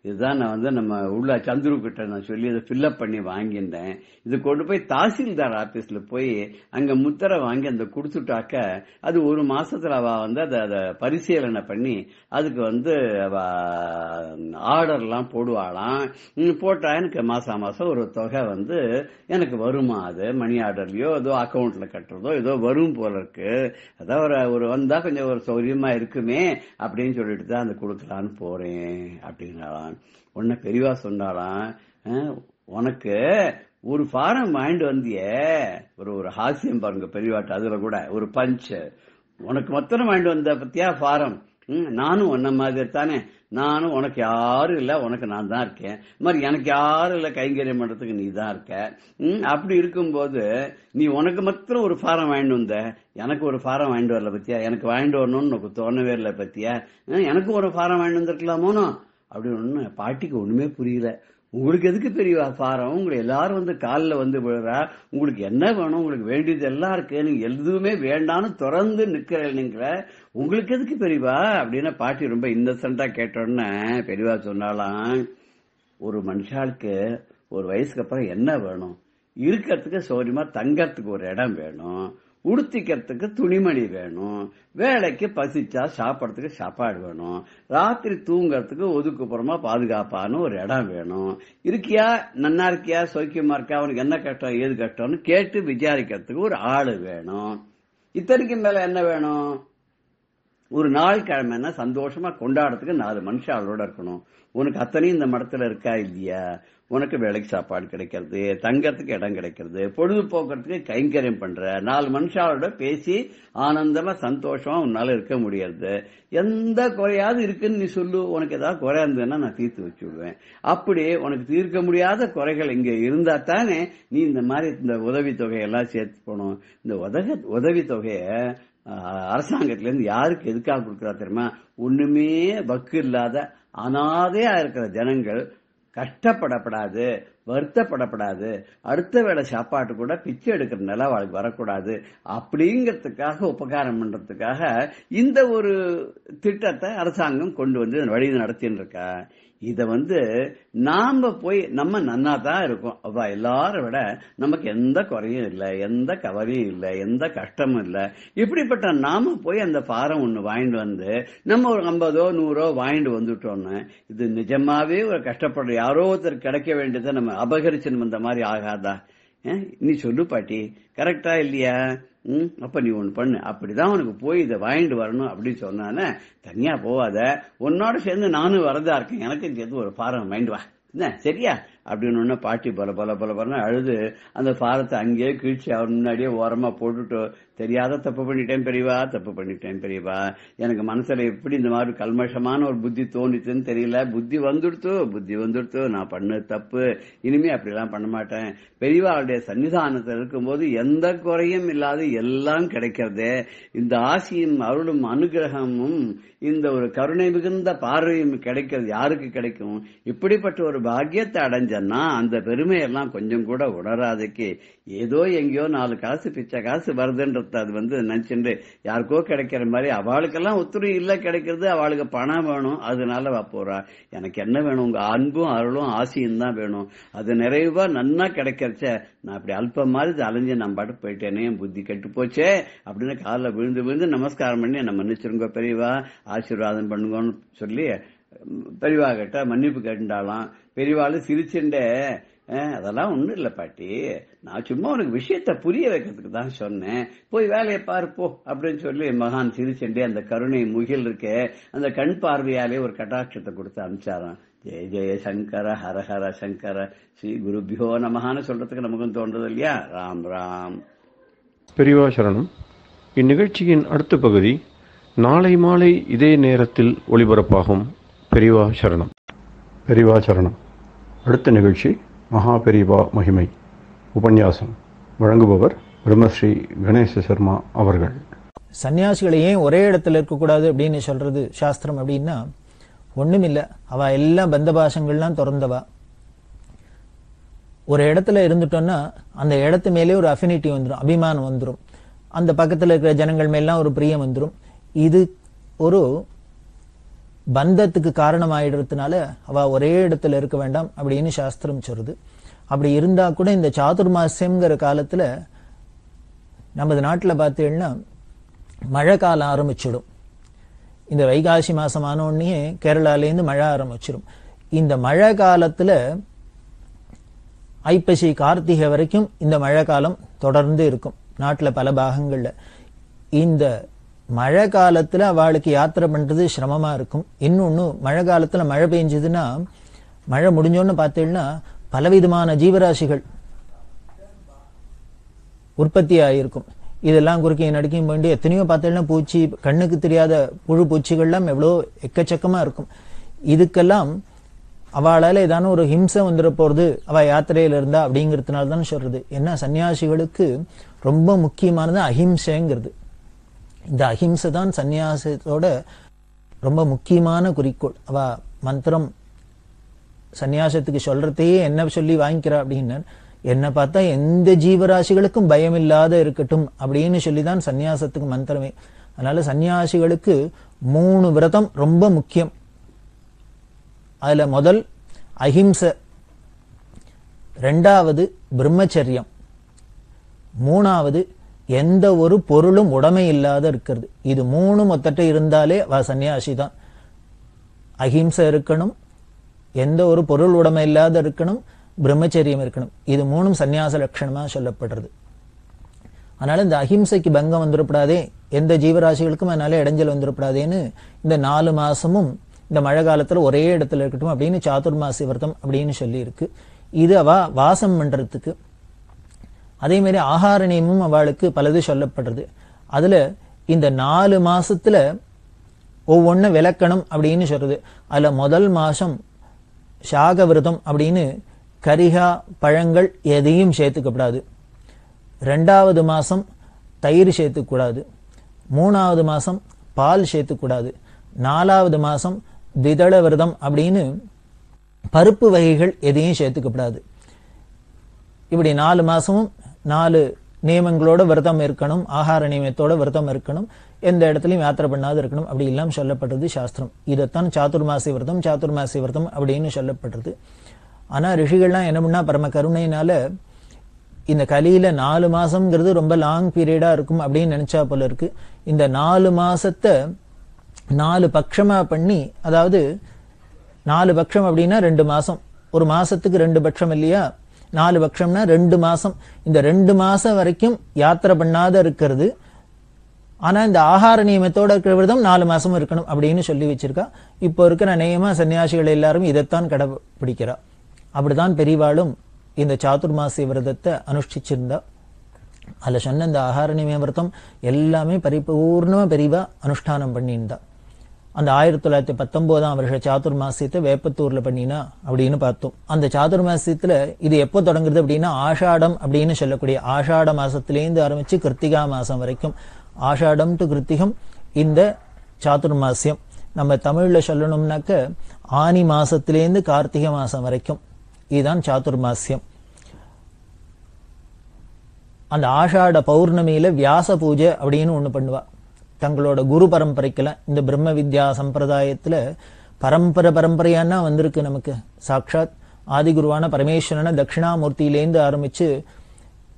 இதுதான் நான் நம்ம உள்ள சந்துரு கிட்ட நான் சொல்லி அதை ஃபில்அப் பண்ணி வாங்கிட்டேன். இது கொண்டு போய் தாசில்தார் ஆபீஸ்ல போய் அங்க முத்திரை வாங்கி அந்த கொடுத்துட்டாக்க அது 1 மாசத்துல அவ அதை பரிசீலனை பண்ணி அதுக்கு அவ ஆர்டர்லாம் போடுவாளாம். போட்டா எனக்கு மாசம் ஒரு தொகை எனக்கு வருமா, அது மணி ஆர்டர்லயோ ஏதோ அக்கௌண்ட்ல கட்டுறதோ ஏதோ வரும் போல இருக்கு. அதான் ஒரு வந்தா கொஞ்சம் ஒரு சௌரியமா இருக்குமே அப்படின்னு சொல்லிட்டு தான் அந்த கொடுக்கலான்னு போறேன் அப்படின்னாலாம். உடனே பெரியவா சொன்னாலாம், உனக்கு ஒரு ஃபாரம் வாங்கிட்டு வந்திய, ஒரு ஹாஸ்யம் பாருங்க பெரியவாட்ட. அதுல கூட ஒரு பஞ்ச் உனக்கு மாத்திரம் வாங்கிட்டு வந்த பத்தியா ஃபாரம், நானும் உன்ன மாதிரி தானே, நானும் உனக்கு யாரும் இல்ல, உனக்கு நான் தான் இருக்கேன், மாதிரி எனக்கு யாரும் இல்ல, கைங்கரியம் பண்றதுக்கு நீ தான் இருக்க. அப்படி இருக்கும்போது நீ உனக்கு மாத்திரம் ஒரு ஃபாரம் வாங்கிட்டு வந்த, எனக்கு ஒரு ஃபாரம் வாங்கிட்டு வரல பத்தியா, எனக்கு வாங்கிட்டு வரணும்னு உனக்கு தோணவே இல்லை பத்தியா, எனக்கு ஒரு ஃபாரம் வாங்கிட்டு வந்திருக்கலாமோனோ அப்படின்னு ஒண்ணு பாட்டிக்கு ஒண்ணுமே புரியல. உங்களுக்கு எதுக்கு பெரிய ஃபாரம், உங்களை எல்லாரும் வந்து காலில் வந்து விழுறா, உங்களுக்கு என்ன வேணும், உங்களுக்கு வேண்டியது எல்லாம் இருக்கு, நீங்க எதுவுமே வேண்டான்னு திறந்து நிக்கிறீங்கள, உங்களுக்கு எதுக்கு பெரியவா அப்படின்னு பாட்டி ரொம்ப இன்னசென்டா கேட்டோன்னு பெரியவா சொன்னாலாம், ஒரு மனுஷாளுக்கு ஒரு வயசுக்கு அப்புறம் என்ன வேணும், இருக்கிறதுக்கு சௌரியமா தங்கறதுக்கு ஒரு இடம் வேணும், உடுத்திக்கிறதுக்கு துணிமணி வேணும், வேலைக்கு பசிச்சா சாப்பிடறதுக்கு சாப்பாடு வேணும், ராத்திரி தூங்கறதுக்கு ஒதுக்குப்புறமா பாதுகாப்பான ஒரு இடம் வேணும், இருக்கியா நன்னா இருக்கியா சௌக்கியமா இருக்கா, அவனுக்கு என்ன கஷ்டம் ஏது கஷ்டம்னு கேட்டு விசாரிக்கிறதுக்கு ஒரு ஆளு வேணும். இத்தனைக்கு மேல என்ன வேணும், ஒரு நாள் கிழமைன்னா சந்தோஷமா கொண்டாடுறதுக்கு 4 மனுஷாளோட இருக்கணும். உனக்கு அத்தனையும் இந்த மடத்துல இருக்கா இல்லையா, உனக்கு வேலைக்கு சாப்பாடு கிடைக்கிறது, தங்கறதுக்கு இடம் கிடைக்கிறது, பொழுதுபோக்குறதுக்கு கைங்கரியம் பண்ற, 4 மனுஷாளோட பேசி ஆனந்தமா சந்தோஷமா உன்னால இருக்க முடியாது. எந்த குறையாவது இருக்குன்னு நீ சொல்லு, உனக்கு ஏதாவது குறை இருந்ததுன்னா நான் தீர்த்து வச்சு விடுவேன். அப்படி உனக்கு தீர்க்க முடியாத குறைகள் இங்க இருந்தா தானே நீ இந்த மாதிரி இந்த உதவித்தொகையெல்லாம் சேர்த்து போகணும். இந்த உதவித்தொகைய அரசாங்கத்துல இருந்து யாருக்கு எதுக்காக கொடுக்கறா தெரியுமா, ஒண்ணுமே வக்கு இல்லாத அனாதையா இருக்கிற ஜனங்கள் கஷ்டப்படப்படாது, வருத்தப்படப்படாது, அடுத்த வேளை சாப்பாட்டு கூட பிச்சை எடுக்கிற நிலை அவளுக்கு வரக்கூடாது அப்படிங்கறதுக்காக உபகாரம் பண்றதுக்காக இந்த ஒரு திட்டத்தை அரசாங்கம் கொண்டு வந்து வழி நடத்தின்னு இருக்கா. இத நாம போய் நம்ம நன்னா தான் இருக்கோம், அவ எல்லாரும் விட நமக்கு எந்த குறையும் இல்லை, எந்த கவலையும் இல்லை, எந்த கஷ்டமும் இல்லை, இப்படிப்பட்ட நாம போய் அந்த ஃபாரம் ஒண்ணு வாங்கிட்டு வந்து நம்ம ஒரு 50 100 வாங்கிட்டு வந்துட்டோம்னு இது நிஜமாவே ஒரு கஷ்டப்படுற யாரோ ஒருத்தர் கிடைக்க வேண்டியதை நம்ம அபகரிச்சுன்னு வந்த மாதிரி ஆகாதா? நீ சொல்லு பாட்டி, கரெக்டா இல்லையா? அப்ப நீ ஒண்ணு பண்ணு, அப்படிதான் உனக்கு போய் இதை வாங்கிட்டு வரணும் அப்படின்னு சொன்னானே, தனியா போவாத, உன்னோட சேர்ந்து நானும் வரதா இருக்கேன், எனக்கு சேர்த்து ஒரு ஃபாரம் வாங்கிட்டு வா, என்ன சரியா அப்படின்னு பாட்டி பல பல பல பல அழுது அந்த ஃபாரத்தை அங்கேயே கீழ்ச்சி அவர் முன்னாடியே ஓரமா போட்டுட்டு, தெரியாத தப்பு பண்ணிட்டேன் பெரியவா, தப்பு பண்ணிட்டேன் பெரியவா, எனக்கு மனசுல எப்படி இந்த மாதிரி கல்மஷமான ஒரு புத்தி தோணிச்சுன்னு தெரியல, புத்தி வந்துடுத்து, நான் பண்ண தப்பு, இனிமே அப்படிலாம் பண்ண மாட்டேன். பெரியவாளுடைய சன்னிதானத்தில் இருக்கும்போது எந்த குறையும் இல்லாத எல்லாம் கிடைக்கிறது, இந்த ஆசியும் அருளும் அனுகிரகமும் இந்த ஒரு கருணை மிகுந்த பார்வையும் கிடைக்கிறது யாருக்கு கிடைக்கும்? இப்படிப்பட்ட ஒரு பாக்கியத்தை அடைஞ்சன்னா அந்த பெருமையெல்லாம் கொஞ்சம் கூட உணராதுக்கு ஏதோ எங்கேயோ 4 காசு பிச்சை காசு வருதுன்றது அது நினைச்சுட்டு யாருக்கோ கிடைக்கிற மாதிரி அவளுக்கெல்லாம் ஒத்துரு இல்ல கிடைக்கிறது, அவளுக்கு பணம் வேணும், அதனால போறா. எனக்கு என்ன வேணும், உங்க அன்பும் அருளும் ஆசையும் தான் வேணும், அது நிறைவா நன்னா கிடைக்கிறச்ச நான் அப்படி அல்ப மாதிரி அலைஞ்சு நான் பாட்டு போயிட்டேனே, புத்தி கெட்டு போச்சே அப்படின்னு காலில் விழுந்து விழுந்து நமஸ்காரம் பண்ணி நம்ம மன்னிச்சிருங்க பெரியவா, ஆசீர்வாதம் பண்ணுங்கன்னு சொல்லி பெரியவா கிட்ட மன்னிப்பு கேட்டுட்டாலாம். பெரியவாள் சிரிச்சுண்டே, அதெல்லாம் ஒண்ணும் இல்ல பாட்டி, நான் சும்மா உனக்கு விஷயத்த புரிய வைக்கிறதுக்கு தான் சொன்னேன், போய் வேலையை பாருப்போ அப்படின்னு சொல்லி மகான் சிரிச்சுண்டே அந்த கருணை முகில் இருக்க அந்த கண் பார்வையாலே ஒரு கட்டாட்சத்தை கொடுத்து அனுப்பிச்சாராம். ஜெய ஜெய சங்கர ஹர ஹர சங்கர ஸ்ரீ குருபியோ நமஹான்னு சொல்றதுக்கு நமக்கும் தோன்றது இல்லையா? ராம் ராம். பெரியவா சரணம். இந்நிகழ்ச்சியின் அடுத்த பகுதி நாளை மாலை இதே நேரத்தில் ஒளிபரப்பாகும். பெரியவா சரணம். பெரியவா சரணம். அடுத்த நிகழ்ச்சி மகா பெரியவா மகிமை உபன்யாசம். வழங்குபவர் பிரம்மஸ்ரீ கணேச சர்மா அவர்கள். சன்னியாசிகளை ஏன் ஒரே இடத்துல இருக்கக்கூடாது அப்படின்னு சொல்றது சாஸ்திரம் அப்படின்னா, ஒண்ணுமில்ல, அவ எல்லாம் பந்தபாசங்கள்லாம் திறந்தவா. ஒரு இடத்துல இருந்துட்டோம்னா அந்த இடத்து மேலே ஒரு அஃபினிட்டி வந்துடும், அபிமானம் வந்துடும், அந்த பக்கத்துல இருக்கிற ஜனங்கள் மேலாம் ஒரு பிரியம் வந்துடும். இது ஒரு பந்தத்துக்கு காரணமாயிடுறதுனால அவ ஒரே இடத்துல இருக்க வேண்டாம் அப்படின்னு சாஸ்திரம் சொல்றது. அப்படி இருந்தா கூட இந்த சாதுர்மாசியம்ங்கிற காலத்துல நமது நாட்டுல பார்த்தீங்கன்னா மழை காலம் ஆரம்பிச்சிடும். இந்த வைகாசி மாசம் ஆன உடனே கேரளாலேருந்து மழை ஆரம்பிச்சிடும். இந்த மழை காலத்துல ஐப்பசி கார்த்திகை வரைக்கும் இந்த மழை காலம் தொடர்ந்து இருக்கும் நாட்டுல பல பாகங்கள்ல. இந்த மழை காலத்துல அவளுக்கு யாத்திரை பண்றது சிரமமா இருக்கும். இன்னொன்னு, மழை காலத்துல மழை பெஞ்சதுன்னா மழை முடிஞ்சோன்னு பார்த்தீங்கன்னா பலவிதமான ஜீவராசிகள் உற்பத்தி ஆயிருக்கும். இதெல்லாம் குறுக்கையும் நடுக்கையும் வேண்டி எத்தனையோ பார்த்தீங்கன்னா பூச்சி, கண்ணுக்கு தெரியாத புழு பூச்சிகள்லாம் எவ்வளோ எக்கச்சக்கமா இருக்கும். இதுக்கெல்லாம் அவளால ஏதான ஒரு ஹிம்சை வந்துட போறது அவ யாத்திரையில இருந்தா அப்படிங்கிறதுனால தான் சொல்றது. ஏன்னா சன்னியாசிகளுக்கு ரொம்ப முக்கியமானது அஹிம்சைங்கிறது. இந்த அஹிம்சை தான் சன்னியாசத்தோட ரொம்ப முக்கியமான குறிக்கோள். அவ மந்திரம் சன்னியாசத்துக்கு சொல்றதையே என்ன சொல்லி வாங்கிக்கிறா அப்படின்னு, என்ன பார்த்தா எந்த ஜீவராசிகளுக்கும் பயம் இல்லாத இருக்கட்டும் அப்படின்னு சொல்லிதான் சன்னியாசத்துக்கு மந்திரமே. அதனால சன்னியாசிகளுக்கு 3 விரதம் ரொம்ப முக்கியம். அதுல முதல் அஹிம்சை, 2வது பிரம்மச்சரியம், 3வது எந்த ஒரு பொருளும் உடைமை இல்லாத இருக்கிறது. இது 3 மொத்தட்ட இருந்தாலே சன்னியாசி தான். அஹிம்சை இருக்கணும், எந்த ஒரு பொருள் உடைமை இல்லாத இருக்கணும், பிரம்மச்சரியம் இருக்கணும். இது 3ம் சன்னியாச லட்சணமா சொல்லப்படுறது. அதனால இந்த அஹிம்சைக்கு பங்கம் வந்துடப்படாதே, எந்த ஜீவராசிகளுக்கும் அதனால இடைஞ்சல் வந்துடப்படாதேன்னு இந்த 4 மாசமும் இந்த மழை காலத்துல ஒரே இடத்துல இருக்கட்டும் அப்படின்னு சாதுர்மாசி விரதம் அப்படின்னு சொல்லி இருக்கு. இது அவ வாசம் பண்றதுக்கு. அதே மாதிரி ஆகார நியமும் அவளுக்கு பலது சொல்லப்படுறது. அதுல இந்த 4 மாசத்துல ஒவ்வொன்னு விளக்கணும் அப்படின்னு சொல்றது. அதுல முதல் மாசம் சாக விரதம் அப்படின்னு கரிகா பழங்கள் எதையும் சேர்த்துக்கப்படாது. 2வது மாசம் தயிர் சேர்த்துக்கூடாது. 3வது மாசம் பால் சேர்த்துக்கூடாது. 4வது மாசம் திதள விரதம் அப்படின்னு பருப்பு வகைகள் எதையும் சேர்த்துக்கப்படாது. இப்படி 4 மாசமும் 4 நியமங்களோட விரதம் இருக்கணும், ஆகார நியமத்தோட விரதம் இருக்கணும், எந்த இடத்துலையும் யாத்திரை பண்ணாது இருக்கணும் அப்படி எல்லாம் சொல்லப்படுறது சாஸ்திரம். இதைத்தான் சாதுர்மாசி விரதம் சாதுர்மாசி விரதம் அப்படின்னு சொல்லப்படுறது. ஆனா ரிஷிகள்லாம் என்ன பண்ணா பரம கருணையினால இந்த கலியில 4 மாசம்ங்கிறது ரொம்ப லாங் பீரியடா இருக்கும் அப்படின்னு நினைச்சா போல இருக்கு. இந்த 4 மாசத்தை 4 பட்சமா பண்ணி, அதாவது 4 பட்சம் அப்படின்னா 2 மாசம், ஒரு மாசத்துக்கு 2 பட்சம் இல்லையா, 4 பட்சம்னா 2 மாசம். இந்த 2 மாசம் வரைக்கும் யாத்திரை பண்ணாத இருக்கிறது. ஆனா இந்த ஆகார நியமத்தோட இருக்கிற விரதம் 4 மாசமும் இருக்கணும் அப்படின்னு சொல்லி வச்சிருக்கா. இப்போ இருக்கிற நியம சன்னியாசிகள் எல்லாரும் இதைத்தான் கடைபிடிக்கிறா. அப்படிதான் பெரியவாளும் இந்த சாதுர்மாசி விரதத்தை அனுஷ்டிச்சிருந்தா. அதுல சொன்ன இந்த ஆகார நியம விரதம் எல்லாமே பரிபூர்ணமா பெரியவா அனுஷ்டானம் பண்ணியிருந்தா. அந்த 1919ஆம் வருஷ சாதுர்மாசியத்தை வேப்பத்தூர்ல பண்ணினா அப்படின்னு பார்த்தோம். அந்த சாதுர்மாசியத்துல இது எப்போ தொடங்குறது அப்படின்னா ஆஷாடம் அப்படின்னு சொல்லக்கூடிய ஆஷாட மாசத்திலேருந்து ஆரம்பிச்சு கிருத்திகா மாசம் வரைக்கும், ஆஷாடம் டு கிருத்திகம் இந்த சாதுர்மாசியம். நம்ம தமிழ்ல சொல்லணும்னாக்க ஆனி மாசத்திலேருந்து கார்த்திகை மாசம் வரைக்கும் இதுதான் சாதுர்மாசியம். அந்த ஆஷாட பௌர்ணமியில வியாச பூஜை அப்படின்னு ஒண்ணு பண்ணுவா. தங்களோட குரு பரம்பரைக்கெல்லாம் இந்த பிரம்ம வித்யா சம்பிரதாயத்துல பரம்பரையானா வந்திருக்கு நமக்கு. சாட்சாத் ஆதிகுருவான பரமேஸ்வரன தட்சிணாமூர்த்தியிலேருந்து ஆரம்பிச்சு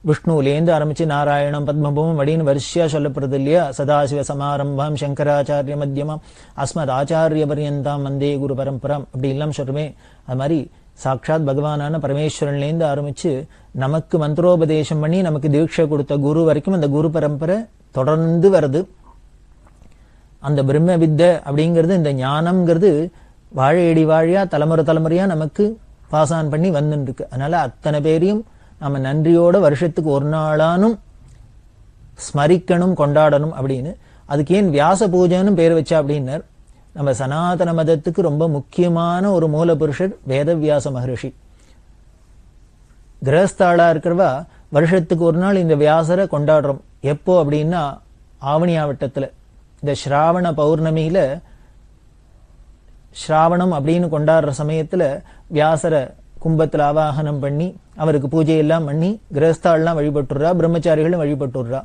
விஷ்ணுலேருந்து ஆரம்பிச்சு நாராயணம் பத்மபூமம் அப்படின்னு வரிசையா சொல்லப்படுறது இல்லையா. சதாசிவ சமாரம்பம் சங்கராச்சாரிய மத்தியமாம் அஸ்மத் ஆச்சாரிய பரியந்தாம் வந்தே குரு பரம்பராம் அப்படி எல்லாம் சொல்றமே. அது மாதிரி சாட்சாத் பகவானான பரமேஸ்வரன்லேருந்து ஆரம்பிச்சு நமக்கு மந்திரோபதேசம் பண்ணி நமக்கு தீட்சை கொடுத்த குரு வரைக்கும் அந்த குரு பரம்பரை தொடர்ந்து வருது. அந்த பிரம்ம வித்தை அப்படிங்கிறது, இந்த ஞானம்ங்கிறது வாழையடி வாழையா தலைமுறையா நமக்கு பாசான் பண்ணி வந்துட்டு இருக்கு. அதனால அத்தனை பேரையும் நம்ம நன்றியோட வருஷத்துக்கு ஒரு நாளானும் ஸ்மரிக்கணும், கொண்டாடணும் அப்படின்னு. அதுக்கு ஏன் வியாச பூஜைன்னு பேர் வச்சா அப்படின்னர், நம்ம சனாதன மதத்துக்கு ரொம்ப முக்கியமான ஒரு மூல புருஷர் வேதவியாச மகரிஷி. கிரகஸ்தாளா இருக்கிறவா வருஷத்துக்கு ஒரு நாள் இந்த வியாசரை கொண்டாடுறோம். எப்போ அப்படின்னா ஆவணி ஆவட்டத்துல இந்த ஸ்ராவண பௌர்ணமியில, ஸ்ராவணம் அப்படின்னு கொண்டாடுற சமயத்துல வியாசரை கும்பத்துல ஆவாகனம் பண்ணி அவருக்கு பூஜையெல்லாம் பண்ணி கிரகஸ்தாள்லாம் வழிபட்டுறா, பிரம்மச்சாரிகளும் வழிபட்டுறா.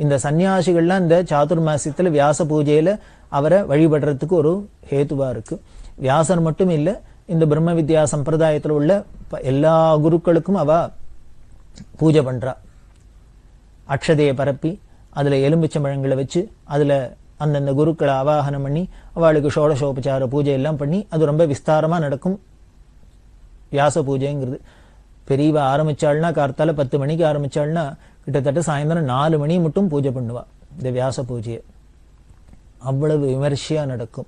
இந்த சன்னியாசிகள்லாம் இந்த சாதுர்மாசியத்துல வியாச பூஜையில அவரை வழிபடுறதுக்கு ஒரு ஹேதுவா இருக்கு. வியாசர் மட்டும் இல்ல, இந்த பிரம்ம வித்யா சம்பிரதாயத்துல உள்ள எல்லா குருக்களுக்கும் அவ பூஜை பண்றா. அக்ஷதையை பரப்பி அதுல எலும்பிச்சம்பழங்களை வச்சு அதுல அந்தந்த குருக்களை ஆவாகனம் பண்ணி அவளுக்கு ஷோடசோபச்சார பூஜை எல்லாம் பண்ணி அது ரொம்ப விஸ்தாரமா நடக்கும் வியாச பூஜைங்கிறது. பெரியவா ஆரம்பிச்சாள்னா கார்த்தால 10 மணிக்கு ஆரம்பிச்சாள்னா கிட்டத்தட்ட சாயந்தரம் 4 மணி மட்டும் பூஜை பண்ணுவா இந்த வியாச பூஜையை. அவ்வளவு விமர்சையா நடக்கும்.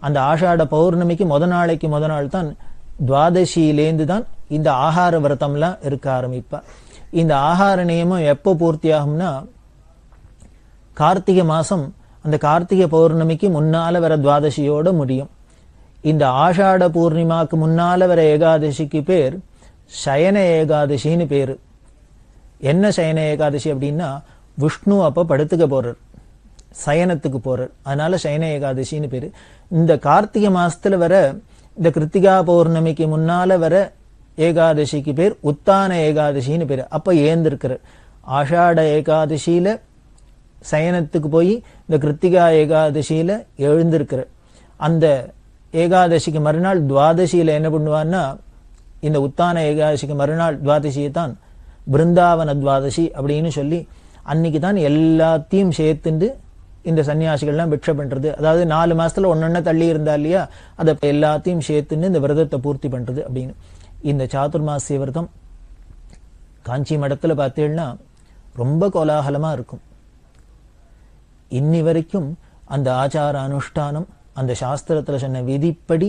அந்த ஆஷாட பௌர்ணமிக்கு முத நாள் தான் துவாதசியிலேந்து தான் இந்த ஆகார விரதம்லாம் இருக்க ஆரம்பிப்பா. இந்த ஆகார நியமம் எப்போ பூர்த்தி ஆகும்னா கார்த்திகை மாசம் அந்த கார்த்திகை பௌர்ணமிக்கு முன்னால வர துவாதசியோட முடியும். இந்த ஆஷாட பூர்ணிமாக்கு முன்னால வர ஏகாதசிக்கு பேர் சயன ஏகாதசின்னு பேரு. என்ன சயன ஏகாதசி அப்படின்னா, விஷ்ணு அப்ப படுத்துக்க போறார், சயனத்துக்கு போறார், அதனால சயன ஏகாதசின்னு பேரு. இந்த கார்த்திகை மாசத்துல வர இந்த கிருத்திகா பௌர்ணமிக்கு முன்னால வர ஏகாதசிக்கு பேர் உத்தான ஏகாதசின்னு பேரு. அப்ப ஏந்திருக்கிறார். ஆஷாட ஏகாதசியில சயனத்துக்கு போய் இந்த கிருத்திகா ஏகாதசியில எழுந்திருக்கிறார். அந்த ஏகாதசிக்கு மறுநாள் துவாதசியில என்ன பண்ணுவான்னா, இந்த உத்தான ஏகாதசிக்கு மறுநாள் துவாதசியை தான் பிருந்தாவன துவாதசி அப்படின்னு சொல்லி அன்னைக்கு தான் எல்லாத்தையும் சேர்த்துண்டு இந்த சன்னியாசிகள்லாம் பிக்ஷை பண்றது. அதாவது 4 மாசத்துல ஒன்னொன்ன தள்ளி இருந்தா இல்லையா, அதை எல்லாத்தையும் சேர்த்துன்னு இந்த விரதத்தை பூர்த்தி பண்றது அப்படின்னு. இந்த சாதுர்மாசிய விரதம் காஞ்சி மடத்துல பார்த்தீங்கன்னா ரொம்ப கோலாகலமா இருக்கும். இன்னி வரைக்கும் அந்த ஆச்சார அனுஷ்டானம் அந்த சாஸ்திரத்துல சொன்ன விதிப்படி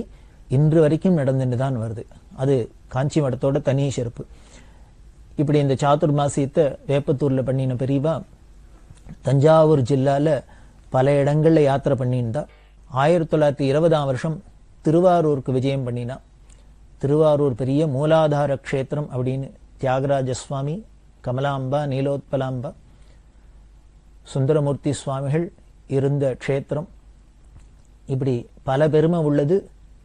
இன்று வரைக்கும் நடந்துட்டு தான் வருது. அது காஞ்சி மடத்தோட தனி சிறப்பு. இப்படி இந்த சாதுர்மாசியத்தை வேப்பத்தூர்ல பண்ணின பெரியவா தஞ்சாவூர் ஜில்லால பல இடங்கள்ல யாத்திரை பண்ணியிருந்தா. 1920ஆம் வருஷம் திருவாரூருக்கு விஜயம் பண்ணினா. திருவாரூர் பெரிய மூலாதார க்ஷேத்திரம் அப்படின்னு தியாகராஜ சுவாமி, கமலாம்பா, நீலோத்பலாம்பா, சுந்தரமூர்த்தி சுவாமிகள் இருந்த க்ஷேத்திரம். இப்படி பல பெருமை உள்ளது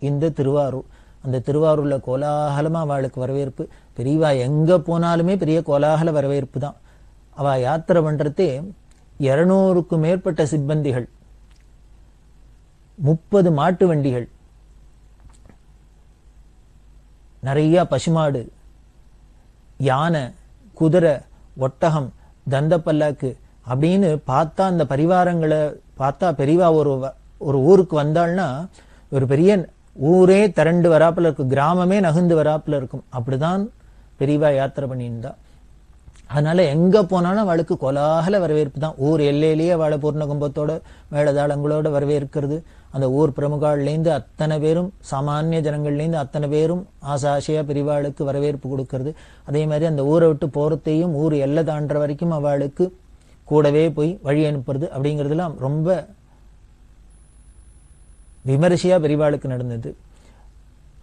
இந்த திருவாரூர். அந்த திருவாரூர்ல கோலாகலமா அவளுக்கு வரவேற்பு. பெரியவா எங்க போனாலுமே பெரிய கோலாகல வரவேற்பு தான். அவ யாத்திரை பண்றதே 200க்கும் மேற்பட்ட சிப்பந்திகள், 30 மாட்டு வண்டிகள், நிறைய பசுமாடு, யானை, குதிரை, ஒட்டகம், தந்தப்பல்லாக்கு அப்படின்னு பார்த்தா அந்த பரிவாரங்களை பார்த்தா பெரியவா ஒரு ஊருக்கு வந்தாள்னா ஒரு பெரிய ஊரே திரண்டு வராப்புல இருக்கும், கிராமமே நகுந்து வராப்புல இருக்கும். அப்படிதான் பெரியவா யாத்திரை பண்ணியிருந்தா. அதனால எங்க போனாலும் அவளுக்கு கோலாகல வரவேற்பு தான். ஊர் எல்லையிலேயே அவளை பூர்ண கும்பத்தோட மேளதாளங்களோட வரவேற்கிறது. அந்த ஊர் பிரமுகாள்லேருந்து அத்தனை பேரும், சாமானிய ஜனங்கள்லேருந்து அத்தனை பேரும் ஆசாசியா பெரியவாளுக்கு வரவேற்பு கொடுக்கறது. அதே மாதிரி அந்த ஊரை விட்டு போறதையும் ஊர் எல்லை தாண்டுற வரைக்கும் அவளுக்கு கூடவே போய் வழி அனுப்புறது அப்படிங்கிறதுலாம் ரொம்ப விமரிசையா பெரியவாளுக்கு நடந்தது.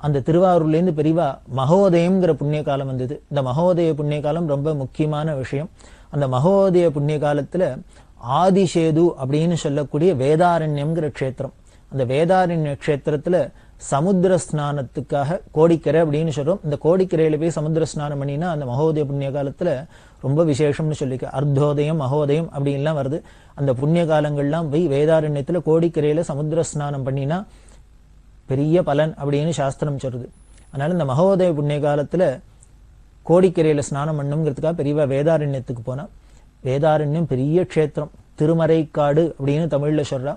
அந்த திருவாரூர்லேருந்து பெரியவா மகோதயம்ங்கிற புண்ணிய காலம் வந்தது. இந்த மகோதய புண்ணிய காலம் ரொம்ப முக்கியமான விஷயம். அந்த மகோதய புண்ணிய காலத்துல ஆதிசேது அப்படின்னு சொல்லக்கூடிய வேதாரண்யம்ங்கிற க்ஷேத்திரம். அந்த வேதாரண்ய க்ஷேத்திரத்துல சமுத்திர ஸ்நானத்துக்காக கோடிக்கரை அப்படின்னு சொல்றோம். இந்த கோடிக்கரையில போய் சமுத்திர ஸ்நானம் பண்ணினா அந்த மகோதய புண்ணிய காலத்துல ரொம்ப விசேஷம்னு சொல்லிக்க. அர்த்தோதயம், மகோதயம் அப்படின்லாம் வருது. அந்த புண்ணிய காலங்கள்லாம் போய் வேதாரண்யத்துல கோடிக்கரையில சமுத்திர ஸ்நானம் பண்ணினா பெரிய பலன் அப்படின்னு சாஸ்திரம் சொல்றது. அதனால இந்த மகோதய புண்ணிய காலத்துல கோடிக்கரையில ஸ்நானம் பண்ணுங்கிறதுக்காக பெரியவா வேதாரண்யத்துக்கு போனா. வேதாரண்யம் பெரிய க்ஷேத்திரம், திருமறைக்காடு அப்படின்னு தமிழ்ல சொல்றா.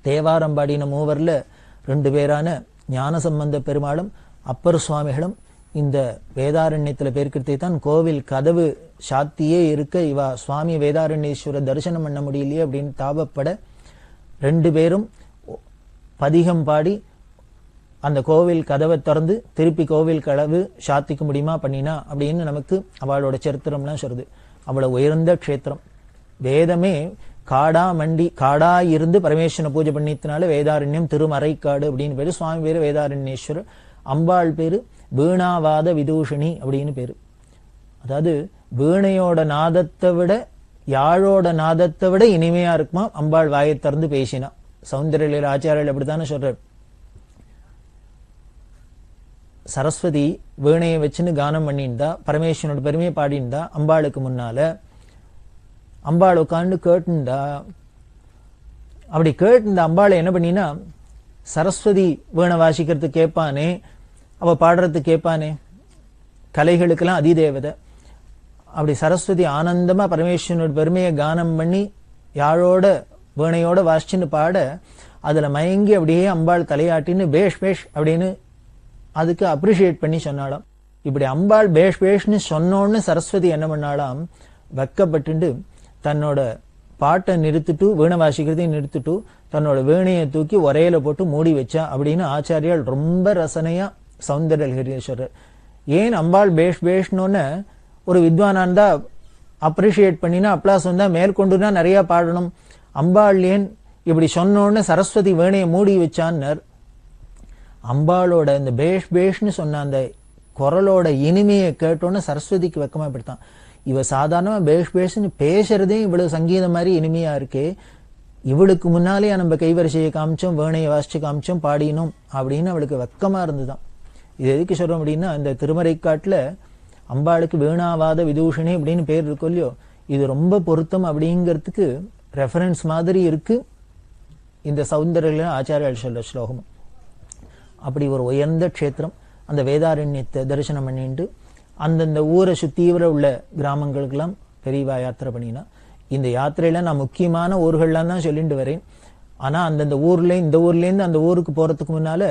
தேவாரம்பாடின மூவர்ல 2 பேரான ஞானசம்பந்த பெருமாளும் அப்பர் சுவாமிகளும் இந்த வேதாரண்யத்துல பேர்க்கிறதை தான் கோவில் கதவு சாத்தியே இருக்க இவா சுவாமி வேதாரண்யேஸ்வரர் தரிசனம் பண்ண முடியலையே அப்படின்னு தாபப்பட 2 பேரும் பதிகம் பாடி அந்த கோவில் கதவை திறந்து திருப்பி கோவில் கதவு சாத்திக்க முடியுமா பண்ணினா அப்படின்னு நமக்கு அவளோட சரித்திரம்லாம் சொல்லுது. அவ்வளவு உயர்ந்த க்ஷேத்திரம். வேதமே காடா இருந்து பரமேஸ்வரனை பூஜை பண்ணித்தனால வேதாரண்யம் திருமறைக்காடு அப்படின்னு பேரு. சுவாமி பேரு வேதாரண்யேஸ்வரர், அம்பாள் பேரு வீணாவாத விதூஷணி அப்படின்னு பேரு. அதாவது வீணையோட நாதத்தை விட யாழோட நாதத்தை விட இனிமையா இருக்குமா அம்பாள் வாயை திறந்து பேசினா. சௌந்தர்யில ஆச்சாரியர்கள் அப்படித்தானே சொல்றார். சரஸ்வதி வீணையை வச்சுன்னு கானம் பண்ணியிருந்தா, பரமேஸ்வரனோட பெருமையை பாடியிருந்தா, அம்பாளுக்கு முன்னால அம்பாள் உட்காந்து கேட்டுண்டா. அப்படி கேட்டு அம்பாளை என்ன பண்ணினா, சரஸ்வதி வீணை வாசிக்கிறதுக்கு கேட்பானே, அவ பாடுறதுக்கு கேட்பானே, கலைகளுக்கெல்லாம் அதிதேவதை. அப்படி சரஸ்வதி ஆனந்தமா பரமேஸ்வரனோட பெருமையை கானம் பண்ணி யாழோட வீணையோட வாசிச்சுன்னு பாட, அதுல மயங்கி அப்படியே அம்பாள் தலையாட்டின்னு பேஷ் பேஷ் அப்படின்னு அதுக்கு அப்ரிஷியேட் பண்ணி சொன்னாலாம். இப்படி அம்பாள் பேஷ் பேஷ்னு சொன்னோன்னு சரஸ்வதி என்ன பண்ணாலாம், வெக்கப்பட்டு தன்னோட பாட்டை நிறுத்திட்டு வீணை வாசிக்கிறதையும் நிறுத்திட்டு தன்னோட வீணையை தூக்கி ஒரையில போட்டு மூடி வச்சா அப்படின்னு ஆச்சாரியால் ரொம்ப ரசனையா சௌந்தர்யலஹரீஸ்வரர். ஏன் அம்பாள் பேஷ் பேஷ்னோன்னு ஒரு வித்வானான் தான் அப்ரிஷியேட் பண்ணினா அப்ளாஸ் வந்தா மேற்கொண்டுனா நிறைய பாடணும். அம்பாள் ஏன் இப்படி சொன்னோன்னு சரஸ்வதி வேணையை மூடி வச்சான்னர். அம்பாளோட இந்த பேஷ் பேஷ்னு சொன்ன அந்த குரலோட இனிமையை கேட்டோன்னு சரஸ்வதிக்கு வெக்கமா படுத்தான். இவ சாதாரணமா பேஷ் பேஷ்னு பேசுறதே இவ்வளவு சங்கீதம் மாதிரி இனிமையா இருக்கே, இவளுக்கு முன்னாலே நம்ம கைவரிசையை காமிச்சோம், வேணையை வாசிச்சு காமிச்சோம், பாடினோம் அப்படின்னு அவளுக்கு வெக்கமா இருந்துதான். இது எதுக்கு சொல்றோம் அப்படின்னா, இந்த திருமறைக்காட்டுல அம்பாளுக்கு வீணாவாத விதூஷணி அப்படின்னு பேர் இருக்கும் இல்லையோ, இது ரொம்ப பொருத்தம் அப்படிங்கிறதுக்கு ரெஃபரன்ஸ் மாதிரி இருக்கு இந்த சௌந்தர்ய ஆச்சாரியால் சொல்ல ஸ்லோகம். அப்படி ஒரு உயர்ந்த க்ஷேத்திரம். அந்த வேதாரண்யத்தை தரிசனம் பண்ணிட்டு அந்தந்த ஊரை சுத்தீவிர உள்ள கிராமங்களுக்கெல்லாம் பெரியவா யாத்திரை பண்ணினா. இந்த யாத்திரையில நான் முக்கியமான ஊர்கள்லாம் தான் சொல்லிட்டு வரேன். ஆனா அந்தந்த ஊர்ல இந்த ஊர்ல இருந்து அந்த ஊருக்கு போறதுக்கு முன்னால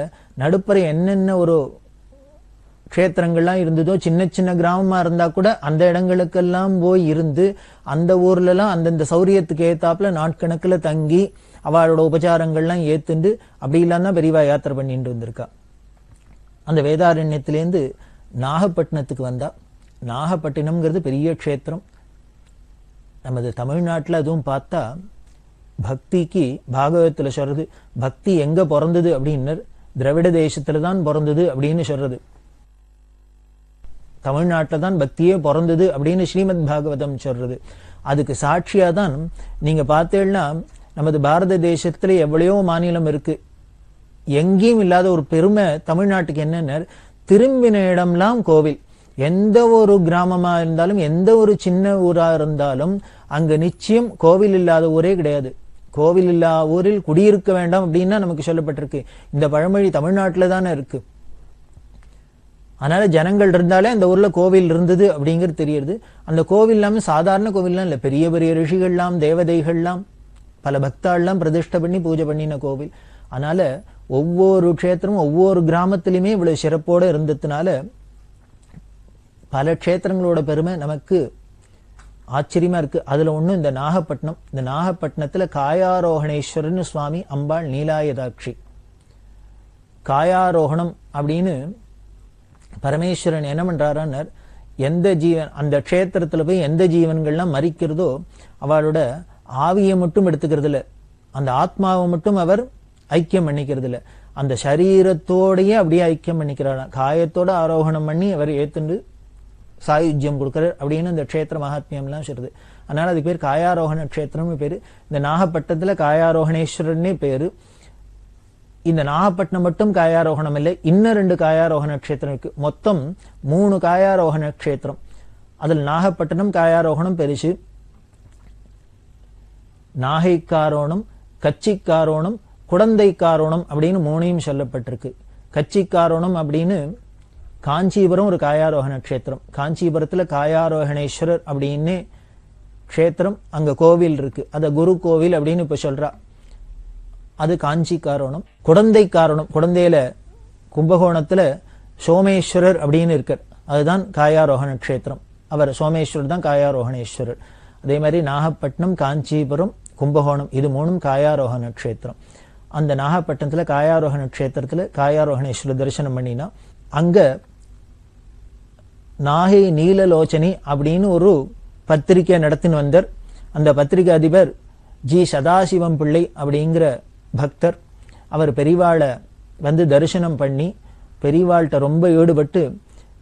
நடுப்பறை என்னென்ன ஒரு க்ஷேத்திரங்கள்லாம் இருந்ததோ, சின்ன சின்ன கிராமமா இருந்தா கூட அந்த இடங்களுக்கெல்லாம் போய் இருந்து அந்த ஊர்ல எல்லாம் அந்தந்த சௌரியத்துக்கு ஏத்தாப்புல நாட்கணக்குல தங்கி அவளோட உபச்சாரங்கள்லாம் ஏத்துண்டு அப்படி இல்லாம தான் பெரியவா யாத்திரை பண்ணிட்டு வந்திருக்கா. அந்த வேதாரண்யத்திலேருந்து நாகப்பட்டினத்துக்கு வந்தா. நாகப்பட்டினம்ங்கிறது பெரிய க்ஷேத்திரம். நமது தமிழ்நாட்டில் அதுவும் பார்த்தா பக்திக்கு பாகவத்துல சொல்றது, பக்தி எங்க பிறந்தது அப்படின்னு திராவிட தேசத்துல தான் பிறந்தது அப்படின்னு சொல்றது. தமிழ்நாட்டில் தான் பக்தியே பிறந்தது அப்படின்னு ஸ்ரீமத் பாகவதம் சொல்றது. அதுக்கு சாட்சியா தான் நீங்க பார்த்தேன்னா நமது பாரத தேசத்துல எவ்வளையோ மாநிலம் இருக்கு, எங்கேயும் இல்லாத ஒரு பெருமை தமிழ்நாட்டுக்கு என்னன்னு, திரும்பின இடம்லாம் கோவில். எந்த ஒரு கிராமமா இருந்தாலும் எந்த ஒரு சின்ன ஊரா இருந்தாலும் அங்க நிச்சயம் கோவில் இல்லாத ஊரே கிடையாது. கோவில் இல்லாத ஊரில் குடியிருக்க வேண்டாம் அப்படின்னா நமக்கு சொல்லப்பட்டிருக்கு. இந்த பழமொழி தமிழ்நாட்டுல தானே இருக்கு. அதனால ஜனங்கள் இருந்தாலே அந்த ஊர்ல கோவில் இருந்தது அப்படிங்கிறது தெரியுது. அந்த கோவில் இல்லாம சாதாரண கோவில்லாம் இல்ல, பெரிய பெரிய ரிஷிகள்லாம் தேவதைகள்லாம் பல பக்தாள்லாம் பிரதிஷ்டை பண்ணி பூஜை பண்ணின கோவில். அதனால ஒவ்வொரு க்ஷேத்திரமும் ஒவ்வொரு கிராமத்திலுமே இவ்வளவு சிறப்போட இருந்ததுனால பல க்ஷேத்திரங்களோட பெருமை நமக்கு ஆச்சரியமா இருக்கு. அதுல ஒண்ணு இந்த நாகப்பட்டினம். இந்த நாகப்பட்டினத்துல காயாரோகணேஸ்வரன் சுவாமி அம்பாள் நீலாயதாட்சி. காயாரோகணம் அப்படின்னு பரமேஸ்வரன் என்ன பண்றாரான்னர், எந்த ஜீவன் அந்த க்ஷேத்திரத்துல போய் எந்த ஜீவன்கள்லாம் மரிக்கிறதோ அவளோட ஆவியை மட்டும் எடுத்துக்கிறது இல்ல, அந்த ஆத்மாவை மட்டும் அவர் ஐக்கியம் பண்ணிக்கிறது இல்ல, அந்த சரீரத்தோடயே அப்படியே ஐக்கியம் பண்ணிக்கிறாராம். காயத்தோட ஆரோகணம் பண்ணி அவர் ஏத்துண்டு சாயுஜ்யம் கொடுக்கிறார் அப்படின்னு இந்த க்ஷேத்திர மகாத்மியம்லாம் சொல்றது. அதனால அதுக்கு பேர் காயாரோகண க்ஷேத்திரம்னு பேரு. இந்த நாகப்பட்டினத்துல காயாரோகணேஸ்வரன்னே பேரு. இந்த நாகப்பட்டினம் மட்டும் காயாரோகணம் இல்லை, இன்னும் 2 காயாரோகண க்ஷேத்திரம் இருக்கு. மொத்தம் 3 காயாரோகண க்ஷேத்திரம். அதில் நாகப்பட்டினம் காயாரோகணம் பெருசு. நாகைக்காரோணம், கச்சிக்காரோணம், குடந்தைக்காரோணம் அப்படின்னு 3ஐயும் சொல்லப்பட்டிருக்கு. கச்சிக்காரோணம் அப்படின்னு காஞ்சிபுரம் ஒரு காயாரோகண க்ஷேத்திரம். காஞ்சிபுரத்துல காயாரோகணேஸ்வரர் அப்படின்னு க்ஷேத்திரம், அங்க கோவில் இருக்கு. அத குரு கோவில் அப்படின்னு இப்ப சொல்றா. அது காஞ்சி காரோணம். குடந்தை காரோணம், குடந்தையில கும்பகோணத்துல சோமேஸ்வரர் அப்படின்னு இருக்கார், அதுதான் காயாரோகண க்ஷேத்திரம். அவர் சோமேஸ்வரர் தான் காயாரோகணேஸ்வரர். அதே மாதிரி நாகப்பட்டினம், காஞ்சிபுரம், கும்பகோணம் இது 3ம் காயாரோகண க்ஷேத்திரம். அந்த நாகப்பட்டினத்துல காயாரோகண க்ஷேத்திரத்துல காயாரோகணேஸ்வரர் தரிசனம் பண்ணினா அங்க நாகை நீலலோச்சனி அப்படின்னு ஒரு பத்திரிகை நடத்தின்னு வந்தார். அந்த பத்திரிகை அதிபர் ஜி சதாசிவம் பிள்ளை அப்படிங்கிற பக்தர். அவர் பெரியவாளை வந்து தரிசனம் பண்ணி பெரியவாள்கிட்ட ரொம்ப ஈடுபட்டு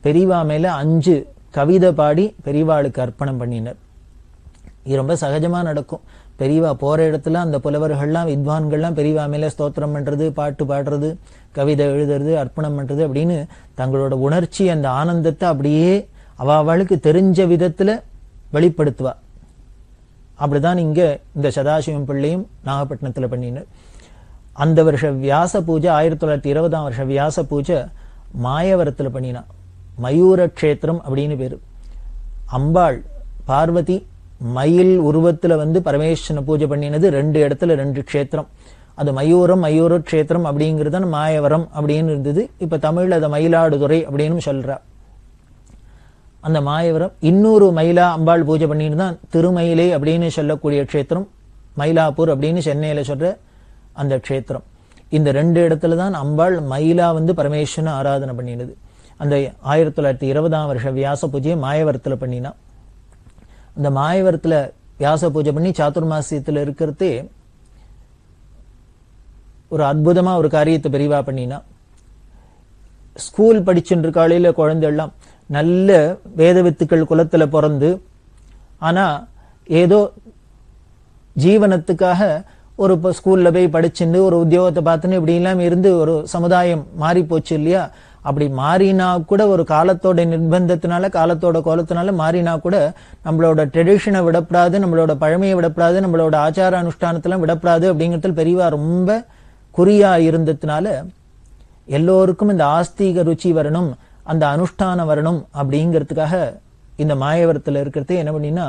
பெரியவா மேல 5 கவிதை பாடி பெரியவாளுக்கு அர்ப்பணம் பண்ணினர். இது ரொம்ப சகஜமா நடக்கும். பெரியவா போற இடத்துல அந்த புலவர்கள்லாம் வித்வான்கள்லாம் பெரியவா மேல ஸ்தோத்திரம் பண்றது, பாட்டு பாடுறது, கவிதை எழுதுறது, அர்ப்பணம் பண்றது அப்படின்னு தங்களோட உணர்ச்சி அந்த ஆனந்தத்தை அப்படியே அவளுக்கு தெரிஞ்ச விதத்துல வெளிப்படுத்துவா. அப்படிதான் இங்க இந்த சதாசிவம் பிள்ளையும் நாகப்பட்டினத்துல பண்ணினர். அந்த வருஷ வியாச பூஜை 1920ஆம் வருஷ வியாச பூஜை மாயவரத்துல பண்ணினா. மயூர க்ஷேத்திரம் அப்படின்னு பேரு. அம்பாள் பார்வதி மயில் உருவத்துல வந்து பரமேஸ்வரனை பூஜை பண்ணினது 2 இடத்துல 2 க்ஷேத்திரம். அது மயூரம், மயூர க்ஷேத்திரம் அப்படிங்கிறது மாயவரம் அப்படின்னு இருந்தது. இப்ப தமிழ்ல அதை மயிலாடுதுறை அப்படின்னு சொல்றா. அந்த மாயவரம் இன்னொரு மயிலா அம்பாள் பூஜை பண்ணிட்டு தான் திருமயிலை அப்படின்னு சொல்லக்கூடிய க்ஷேத்திரம், மயிலாப்பூர் அப்படின்னு சென்னையில சொல்ற அந்த க்ஷேத்திரம். இந்த 2 இடத்துல தான் அம்பாள் மயிலா வந்து பரமேஸ்வரனை ஆராதனை பண்ணினது. அந்த 1920ஆம் வருஷ வியாச பூஜையை மாயவரத்துல பண்ணினா. அந்த மாயவரத்துல வியாச பூஜை பண்ணி சாதுர்மாசியத்துல இருக்கிறதே ஒரு அற்புதமா ஒரு காரியத்தை பெரிவா பண்ணினா. ஸ்கூல் படிச்சுட்டு காலையில குழந்தை எல்லாம் நல்ல வேத வித்துக்கள் குலத்துல பிறந்து, ஆனா ஏதோ ஜீவனத்துக்காக ஒரு ஸ்கூல்ல போய் படிச்சுட்டு ஒரு உத்தியோகத்தை பார்த்துன்னு இப்படி எல்லாம் இருந்து ஒரு சமுதாயம் மாறி போச்சு இல்லையா? அப்படி மாறினா கூட ஒரு காலத்தோட நிர்பந்தத்தினால, காலத்தோட கோலத்தினால மாறினா கூட நம்மளோட ட்ரெடிஷனை விடப்படாது, நம்மளோட பழமையை விடப்படாது, நம்மளோட ஆச்சார அனுஷ்டானத்தெல்லாம் விடப்படாது அப்படிங்கிறதுல பெரியவா ரொம்ப குறியா இருந்ததுனால எல்லோருக்கும் இந்த ஆஸ்திக ருச்சி வரணும், அந்த அனுஷ்டானம் வரணும் அப்படிங்கிறதுக்காக இந்த மாயவரத்துல இருக்கிறது என்ன பண்ணினா,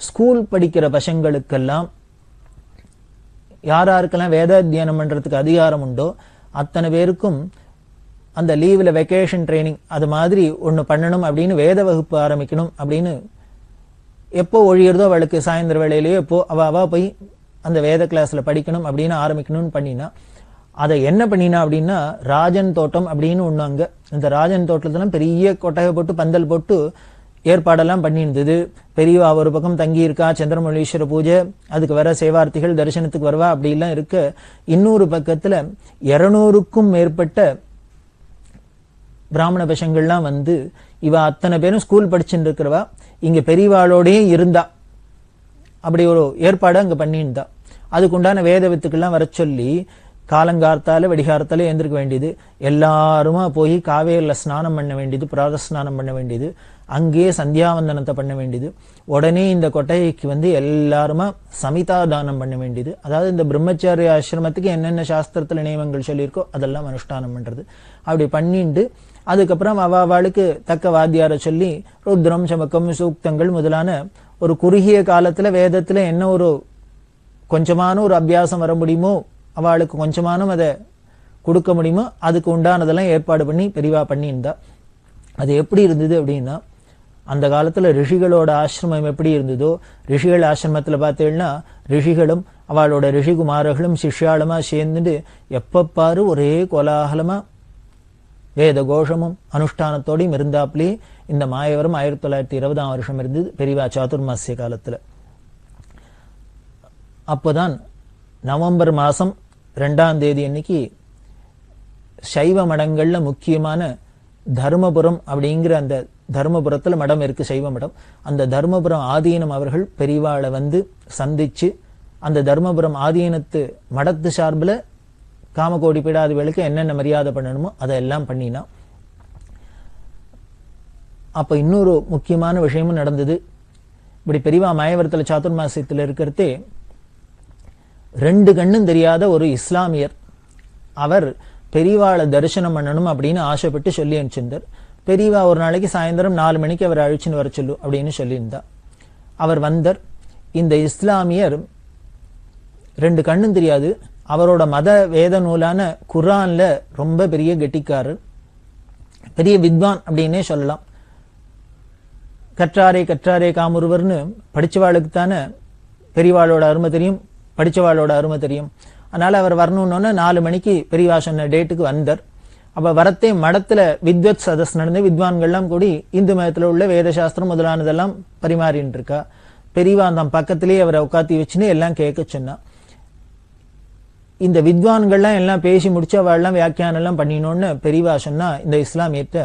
ஸ்கூல் படிக்கிற பசங்களுக்கெல்லாம் யாராருக்கெல்லாம் வேத அத்தியனம் பண்றதுக்கு அதிகாரம் உண்டோ அத்தனை பேருக்கும் அந்த லீவ்ல வெக்கேஷன் ட்ரைனிங் அது மாதிரி ஒண்ணு பண்ணணும் அப்படின்னு வேத வகுப்பு ஆரம்பிக்கணும் அப்படின்னு எப்போ ஒழியறதோ அவளுக்கு சாயந்தர வேளையிலேயோ எப்போ அவ போய் அந்த வேத கிளாஸ்ல படிக்கணும் அப்படின்னு ஆரம்பிக்கணும்னு பண்ணினா, அதை என்ன பண்ணினா அப்படின்னா ராஜன் தோட்டம் அப்படின்னு ஒண்ணு அங்க, இந்த ராஜன் தோட்டத்துல பெரிய கொட்டகை போட்டு பந்தல் போட்டு ஏற்பாடெல்லாம் பண்ணி இருந்தது. பெரியவா ஒரு பக்கம் தங்கி இருக்கா, சந்திரமௌலீஸ்வர பூஜை, அதுக்கு வர சேவார்த்திகள் தரிசனத்துக்கு வருவா, அப்படி எல்லாம் இருக்க இன்னொரு பக்கத்துல 200க்கும் மேற்பட்ட பிராமண பசங்கள்லாம் வந்து இவ அத்தனை பேரும் ஸ்கூல் படிச்சுட்டு இருக்கிறவா இங்க பெரியவாளோடயே இருந்தா. அப்படி ஒரு ஏற்பாடு அங்க பண்ணியிருந்தா. அதுக்குண்டான வேத வித்துக்கள்லாம் வர சொல்லி காலங்கார்த்தால வெடிகாரத்தால எழுந்திருக்க வேண்டியது, எல்லாருமா போய் காவேரியில ஸ்நானம் பண்ண வேண்டியது, பிராத ஸ்நானம் பண்ண வேண்டியது, அங்கேயே சந்தியாவந்தனத்தை பண்ண வேண்டியது, உடனே இந்த கொட்டைக்கு வந்து எல்லாருமா சமிதா தானம் பண்ண வேண்டியது. அதாவது இந்த பிரம்மச்சாரிய ஆசிரமத்துக்கு என்னென்ன சாஸ்திரத்துல நியமங்கள் சொல்லியிருக்கோ அதெல்லாம் அனுஷ்டானம் பண்றது. அப்படி பண்ணிட்டு அதுக்கப்புறம் அவளுக்கு தக்க வாத்தியார சொல்லி ருத்ரம் சமக்கம் சூக்தங்கள் முதலான ஒரு குறுகிய காலத்துல வேதத்துல என்ன ஒரு கொஞ்சமான ஒரு அபியாசம் வர முடியுமோ, அவளுக்கு கொஞ்சமானும் அதை கொடுக்க முடியுமோ அதுக்கு உண்டானதெல்லாம் ஏற்பாடு பண்ணி பெரிவா பண்ணியிருந்தா. அது எப்படி இருந்தது அப்படின்னா, அந்த காலத்துல ரிஷிகளோட ஆசிரமம் எப்படி இருந்ததோ, ரிஷிகள் ஆசிரமத்துல பார்த்தீங்கன்னா ரிஷிகளும் அவளோட ரிஷிகுமாரர்களும் சிஷ்யாளுமா சேர்ந்துட்டு எப்பப்பாரு ஒரே கோலாகலமா வேத கோஷமும் அனுஷ்டானத்தோடையும் இருந்தாப்லே இந்த மாயவரம் 1920ஆம் வருஷம் இருந்தது பெரிவா சாதுர்மாசிய காலத்துல. அப்போதான் நவம்பர் மாசம் 2ஆம் தேதி அன்னைக்கு சைவ மடங்கள்ல முக்கியமான தர்மபுரம் அப்படிங்கிற அந்த தர்மபுரத்துல மடம் இருக்கு, சைவ மடம். அந்த தர்மபுரம் ஆதீனம் அவர்கள் பெரிவாளை வந்து சந்திச்சு அந்த தர்மபுரம் ஆதீனத்து மடத்து சார்பில் காமகோடி பீடாதிகளுக்கு என்னென்ன மரியாதை பண்ணணுமோ அதெல்லாம் பண்ணினா. அப்ப இன்னொரு முக்கியமான விஷயமும் நடந்தது. இப்படி பெரிவா மாயவரத்துல சாதுர்மாசியத்தில் இருக்கிறதே 2 கண்ணும் தெரியாத ஒரு இஸ்லாமியர், அவர் பெரியவாளை தரிசனம் பண்ணணும் அப்படின்னு ஆசைப்பட்டு சொல்லி அனுப்பிச்சிருந்தார். பெரியவா ஒரு நாளைக்கு சாயந்தரம் 4 மணிக்கு அவர் அழிச்சுன்னு வர சொல்லு அப்படின்னு சொல்லியிருந்தா. அவர் வந்தார். இந்த இஸ்லாமியர் 2 கண்ணும் தெரியாது, அவரோட மத வேத நூலான குர்ஆன்ல ரொம்ப பெரிய கெட்டிக்காரர், பெரிய வித்வான் அப்படின்னே சொல்லலாம். கற்றாரே கற்றாரே காமுருவர்னு படிச்சவாளுக்கு தானே பெரியவாளோட அருமை தெரியும், படிச்சவாளோட அருமை தெரியும். அதனால அவர் வரணும்னு 4 மணிக்கு பெரியவா சொன்ன டேட்டுக்கு வந்தார். அப்ப வரத்தே மடத்துல வித்வத் சதஸ் நடந்து வித்வான்கள்லாம் கூடி இந்து மதத்துல உள்ள வேத சாஸ்திரம் முதலானதெல்லாம் பரிமாறின்னு இருக்கா. பெரியவா அந்த பக்கத்திலேயே அவரை உட்காத்தி வச்சுன்னு எல்லாம் கேட்க சொன்னா. இந்த வித்வான்கள்லாம் எல்லாம் பேசி முடிச்சு அவெல்லாம் வியாக்கியானம் எல்லாம் பண்ணினோன்னு பெரியவா சொன்னா, இந்த இஸ்லாமியத்தை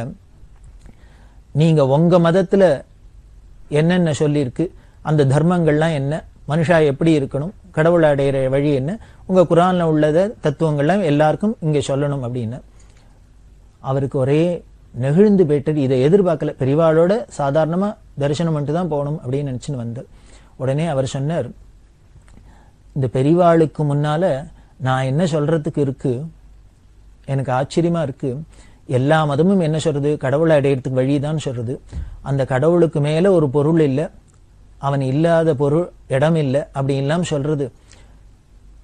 நீங்க உங்க மதத்துல என்னென்ன சொல்லியிருக்கு, அந்த தர்மங்கள்லாம் என்ன, மனுஷா எப்படி இருக்கணும், கடவுளை அடையிற வழி என்ன, உங்க குர்ஆன்ல உள்ளத தத்துவங்கள்லாம் எல்லாருக்கும் இங்க சொல்லணும் அப்படின்னு. அவருக்கு ஒரே நெகிழ்ந்து போயிட்டது. இதை எதிர்பார்க்கல. பெரியவாளோட சாதாரணமா தரிசனம் பண்ணிட்டு தான் போகணும் அப்படின்னு நினைச்சுன்னு வந்தார். உடனே அவர் சொன்னார், இந்த பெரியவாளுக்கு முன்னால நான் என்ன சொல்றதுக்கு இருக்கு, எனக்கு ஆச்சரியமா இருக்கு. எல்லா மதமும் என்ன சொல்றது, கடவுளை அடையிறதுக்கு வழிதான் சொல்றது. அந்த கடவுளுக்கு மேல ஒரு பொருள் இல்லை, அவன் இல்லாத பொருள் இடம் இல்லை அப்படின்லாம் சொல்றது.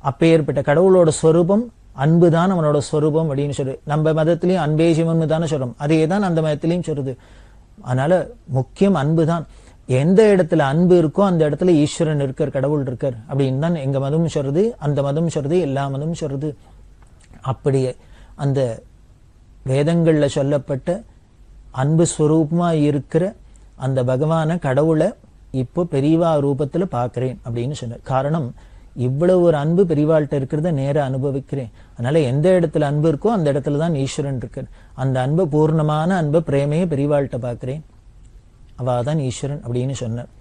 அப்பேற்பட்ட கடவுளோட ஸ்வரூபம் அன்புதான் அவனோட ஸ்வரூபம் அப்படின்னு சொல்லு. நம்ம மதத்திலையும் அன்பே சிவம்னு தானே சொல்றோம், அதே தான் அந்த மதத்திலையும் சொல்றது. அதனால முக்கியம் அன்புதான். எந்த இடத்துல அன்பு இருக்கோ அந்த இடத்துல ஈஸ்வரன் இருக்கார், கடவுள் இருக்கார் அப்படின்னு தான் எங்க மதமும் சொல்றது, அந்த மதமும் சொல்றது, எல்லா மதமும் சொல்றது. அப்படியே அந்த வேதங்கள்ல சொல்லப்பட்ட அன்பு ஸ்வரூபமா இருக்கிற அந்த பகவான கடவுளை இப்போ பெரியவா ரூபத்துல பார்க்கிறேன் அப்படின்னு சொன்னார். காரணம், இவ்வளவு ஒரு அன்பு பெரியவாள்கிட்ட இருக்கிறத நேர அனுபவிக்கிறேன். அதனால எந்த இடத்துல அன்பு இருக்கோ அந்த இடத்துல தான் ஈஸ்வரன் இருக்கு. அந்த அன்பு, பூர்ணமான அன்பு, பிரேமையை பெரியவாள்கிட்ட பார்க்கிறேன், அவாதான் ஈஸ்வரன் அப்படின்னு சொன்னார்.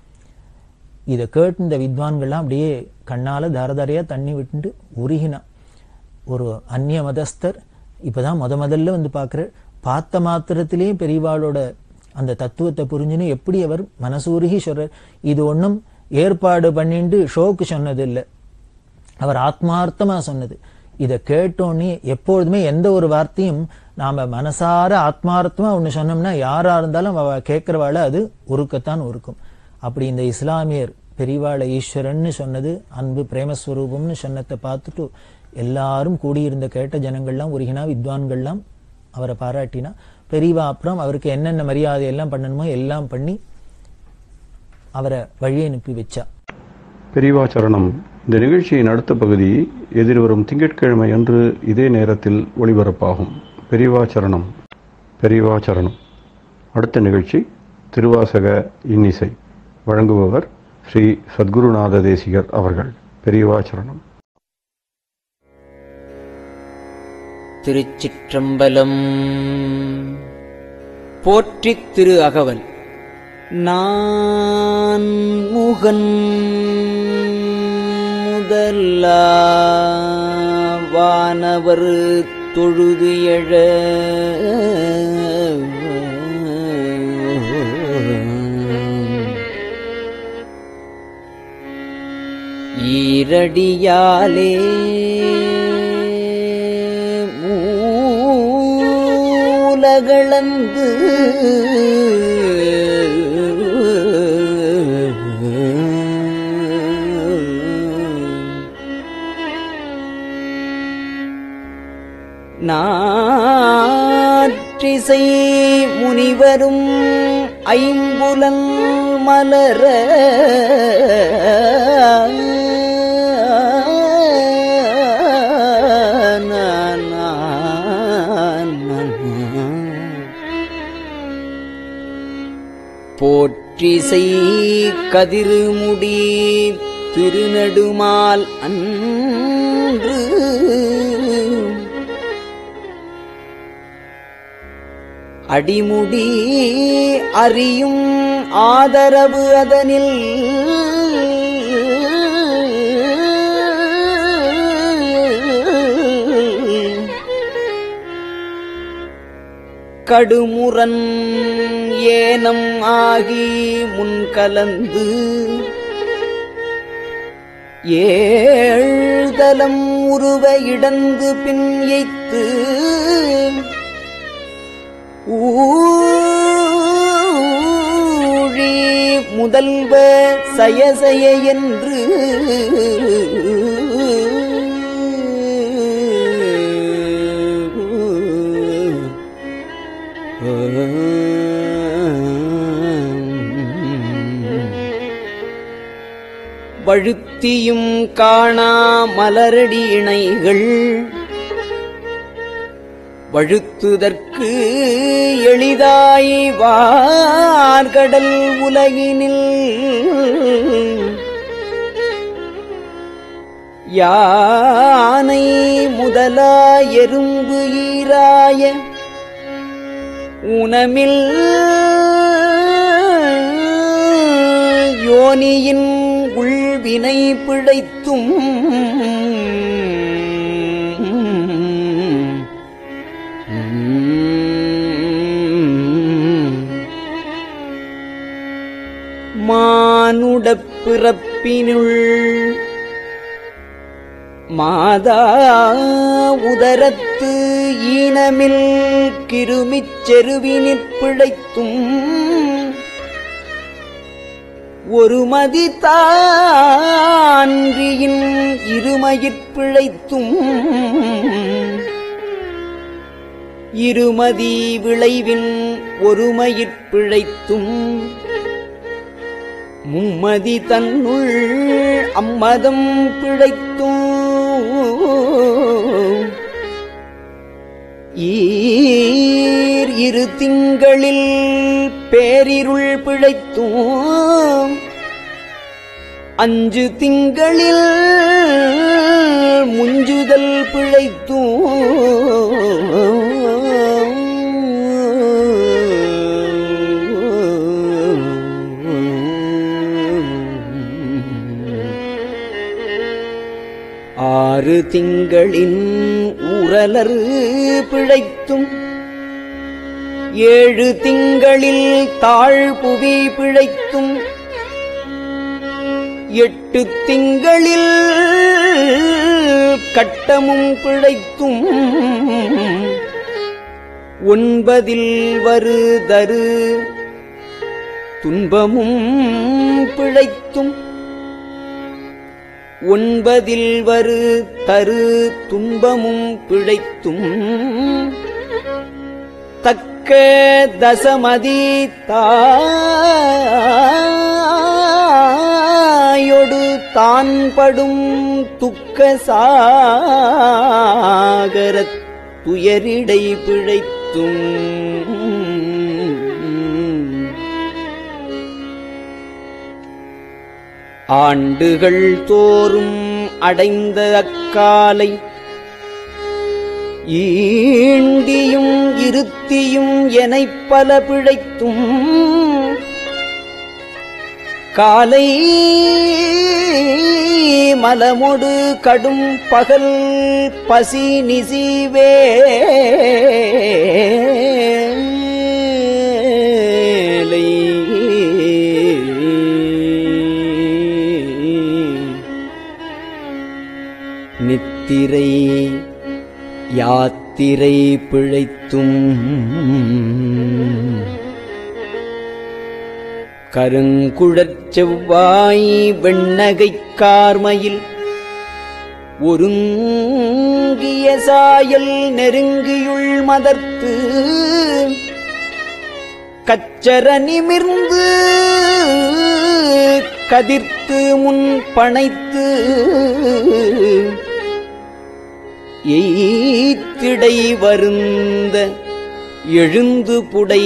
இதை கேட்டு இந்த வித்வான்கள்லாம் அப்படியே கண்ணால தாரதாரியா தண்ணி விட்டு உருகினா. ஒரு அந்நிய மதஸ்தர் இப்பதான் முதல்ல வந்து பார்க்கிறார். பார்த்த மாத்திரத்திலேயே பெரியவாளோட அந்த தத்துவத்தை புரிஞ்சுன்னு எப்படி அவர் மனசூருகி சொல்றார். இது ஒன்றும் ஏற்பாடு பண்ணிட்டு ஷோக்கு சொன்னது இல்லை, அவர் ஆத்மார்த்தமா சொன்னது. இதை கேட்டோன்னே எப்பொழுதுமே எந்த ஒரு வார்த்தையும் நாம மனசார ஆத்மார்த்தமா ஒண்ணு சொன்னோம்னா யாரா இருந்தாலும் அவ கேட்கிறவாள அது உருக்கத்தான் உருக்கும். அப்படி இந்த இஸ்லாமியர் பெரியவாள ஈஸ்வரன்னு சொன்னது, அன்பு பிரேமஸ்வரூபம்னு சொன்னதை பார்த்துட்டு எல்லாரும் கூடியிருந்த கேட்ட ஜனங்கள்லாம் உருகினா, வித்வான்கள்லாம் அவரை பாராட்டினா. பெரியவா அப்புறம் அவருக்கு என்னென்ன மரியாதை எல்லாம் பண்ணணுமோ எல்லாம் பண்ணி அவரை வழி அனுப்பி வச்சா. பெரியவா சரணம். இந்த நிகழ்ச்சியின் அடுத்த பகுதி எதிர்வரும் திங்கட்கிழமை அன்று இதே நேரத்தில் ஒளிபரப்பாகும். பெரியவா சரணம். பெரியவா சரணம். அடுத்த நிகழ்ச்சி திருவாசக இன்னிசை. வழங்குபவர் ஸ்ரீ சத்குருநாத தேசிகர் அவர்கள். பெரியவா சரணம். திருச்சிற்றம்பலம். போற்றித் திரு அகவல். நான் முகன் முதலா வானவர் தொழுது எழ ஈரடியாலே மூலகளந்து நாற்றிசை முனிவரும் ஐம்புலன் மலர போற்றிசை கதிர்முடி திருநெடுமால் அன்று அடிமுடி அறியும் ஆதரவு அதனில் கடுமுரன் ஏனம் ஆகி முன்கலந்து ஏழ்தலம் உருவ இடந்து பின் எய்த்து ஊழி முதல்வ சயசய என்று வழுத்தியும் காணா மலரடி இணைகள் வழுத்துதற்கு எளிதாய் வார்கடல் உலகினில் யானை முதலா எறும்பு ஈராய உணமில் யோனியின் உள்வினை பிழைத்தும் மானுடப் பிறப்பினுள் மாதா உதரத்து ஈனமில் கிருமிச் செருவினிற் பிழைத்தும் ஒருமதி தான்றியின் இருமயிற் பிழைத்தும் இருமதி விளைவின் ஒருமயிற் பிழைத்தும் மும்மதி தன்னுள் அம்மதம் பிழைத்தும் இரு திங்களில் பேரிருள் பிழைத்தும் 5 திங்களில் முஞ்சுதல் பிழைத்தும் ஆறு திங்களின் ஊரலர் பிழைத்தும் 7 திங்களில் தாழ்புவி பிழைத்தும் 8 திங்களில் கட்டமும் பிழைத்தும் 9 வருதரு துன்பமும் பிழைத்தும் 9 வரு தரு துன்பமும் பிழைத்தும் தக்க தசமதி தாயொடு தான் படும் துக்க சாகரத் துயரிடை பிழைத்தும் ஆண்டுகள் தோறும் அடைந்த அக்காலை ஈண்டியும் இருத்தியும் எனைப் பல பிழைத்தும் காலை மலமொடு கடும் பகல் பசி நிசிவே நித்திரை யாத்திரை பிழைத்தும் கருங்குழற் செவ்வாய் வெண்ணகைக் கார்மையில் ஒருங்கிய சாயல் நெருங்கியுள் மதர்த்து கச்சர நிமிர்ந்து கதிர்த்து முன் பனைத்து எய்திடை வருந்த எழுந்து புடை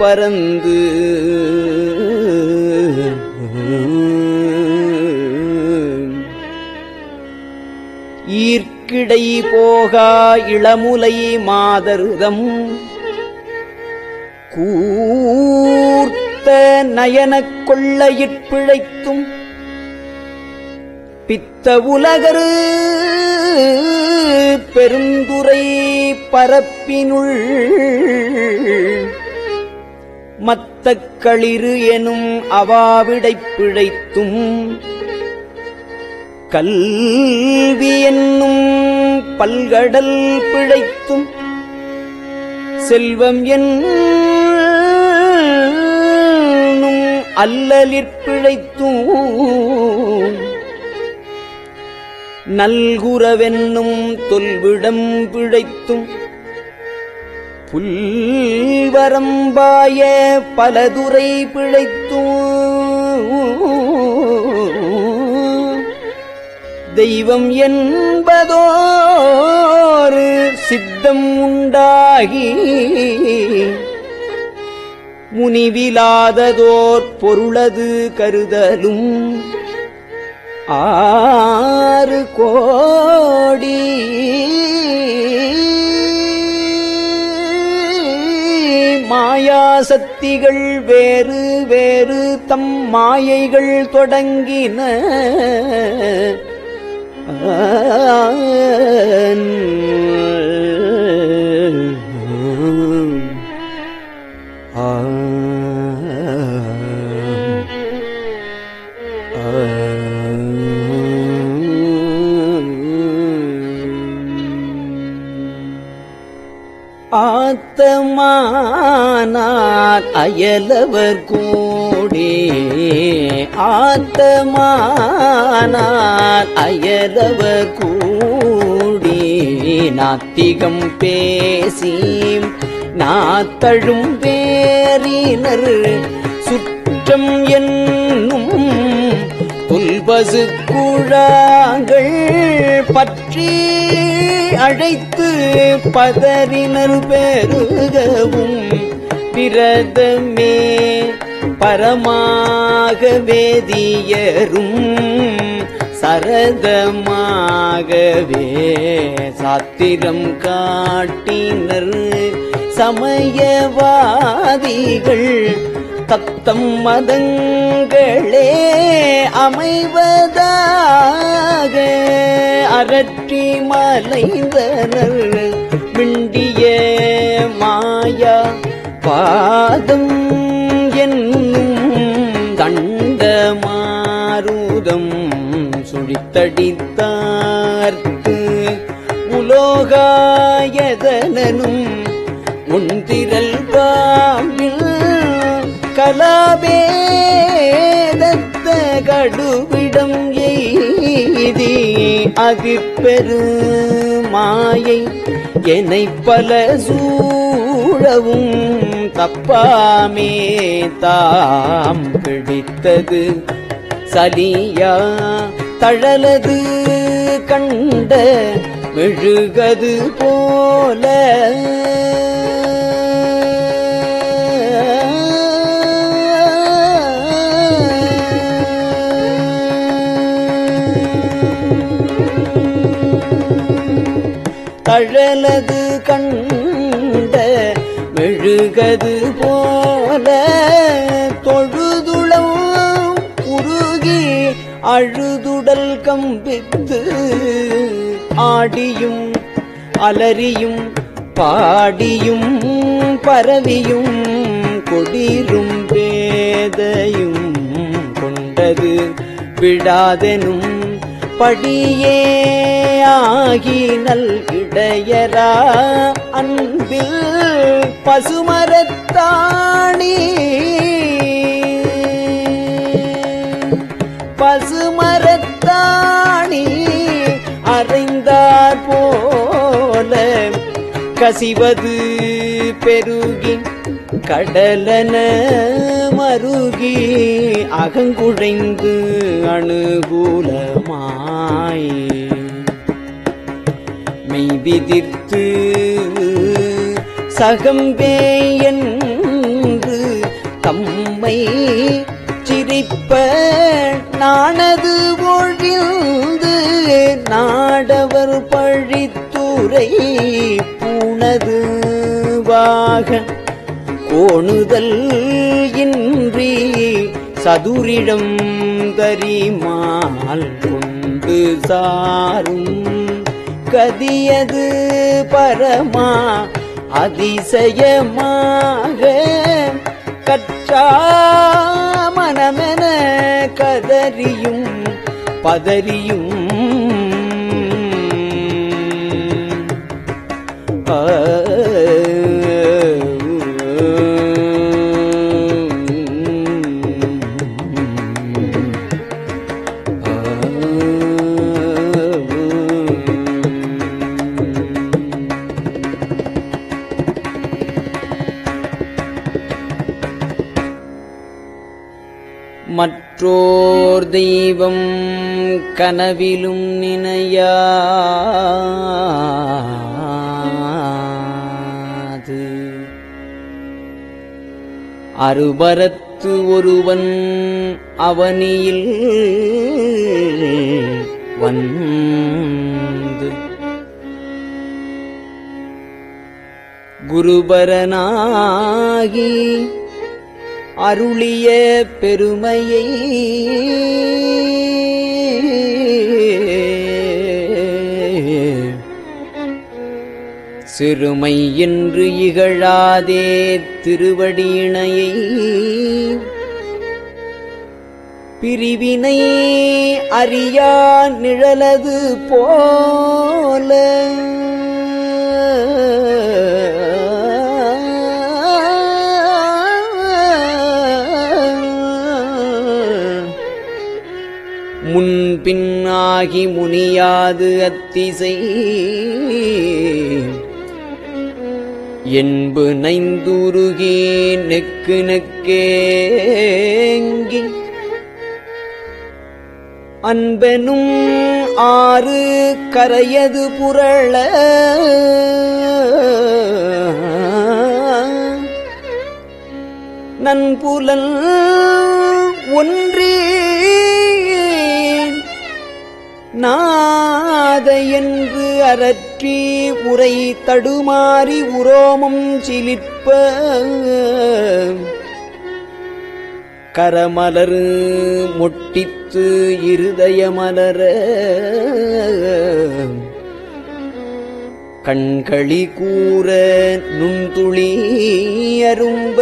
பறந்து ஈர்க்கிடை போகா இளமுலை மாதருதம் கூர்த்த நயனக் கொள்ளையிற் பிழைத்தும் பித்த உலகரு பெருந்துரை பரப்பினுள் மத்தக் களிறு எனும் அவாவிடைப் பிழைத்தும் கல்வி என்னும் பல்கடல் பிழைத்தும் செல்வம் என்னும் அல்லலிற் பிழைத்தும் நல்குரவென்னும் தொல்விடம் பிழைத்தும் புல்வரம்பாய பலதுரை பிழைத்தும் தெய்வம் என்பதோரு சித்தம் உண்டாகி முனிவிலாததோர் பொருளது கருதலும் 6 கோடி மாயாசக்திகள் வேறு வேறு தம் மாயைகள் தொடங்கின ஆத்தமானார் அயலவர் கூடி ஆத்தமானார் அயலவர் கூடி நாத்திகம் பேசி நாத்தழும் வேறினர் சுற்றம் என்னும் புல்பசு குழாங்கள் பற்றி அழைத்து பதறினர் பெருகவும் விரதமே பரமாக வேதியரும் சரதமாகவே சாத்திரம் காட்டினர் சமயவாதிகள் தத்தம் மதங்களே அமைவதாக அரற்றி மலைந்தனர் விண்டிய மாயா பாதம் என்னும் தண்ட மாருதம் சுழித்தடித்தார்க்கு உலோகாயதனும் முன்திரல் பாம்பில் கலாபேதத்த கடுவிடம் எய்தி அதிர்பெரு மாயை என்னைப் பல சூழவும் தப்பாமே தாம் பிடித்தது சலியா தழலது கண்ட மெழுகது போல தழலது கண்ட மெழுகது போல தொழுதுளம் உருகி அழுதுடல் கம்பித்து ஆடியும் அலறியும் பாடியும் பரவியும் கொடிரும் வேதையும் கொண்டது விடாதெனும் படியே ஆகி நல்கிடையரா அன்பில் பசுமரத்தாணி பசுமரத்தாணி அறைந்தார் போல கசிவது பெருகி கடலன மருகி அகங்குழைந்து அனுகூலமாய் மெய்விதிர்த்து சகம்பே என்று தம்மை சிரிப்ப நாணது ஒழிந்து நாடவர் பழித்துரை பூணது வாக கோணுதல் இன்றி சதுரிடம் தரிமால் கொண்டு சாரும் கதியது பரமா அதிசயமாக கற்றா மனமென கதறியும் பதறியும் மற்றோர் தெய்வம் கனவிலும் நினையாது அருபரத்து ஒருவன் அவனியில் வந்து குருபரனாகி அருளிய பெருமையை சிறுமை என்று இகழாதே திருவடியினையை பிரிவினை அறியா நிழலது போல முன்பின்னாகி முனியாது அத்திசை என்பு நைந்துருகி நெக்கு நெக்கேங்கி அன்பெனும் ஆறு கரையது புரள நன்புலன் ஒன்றே நாத என்று அரற்றி உரை தடுமாறி உரோமம் சிலிர்ப்ப கரமலர் முட்டித்து இருதயமலர கண்களி கூற நுண்துளி அரும்ப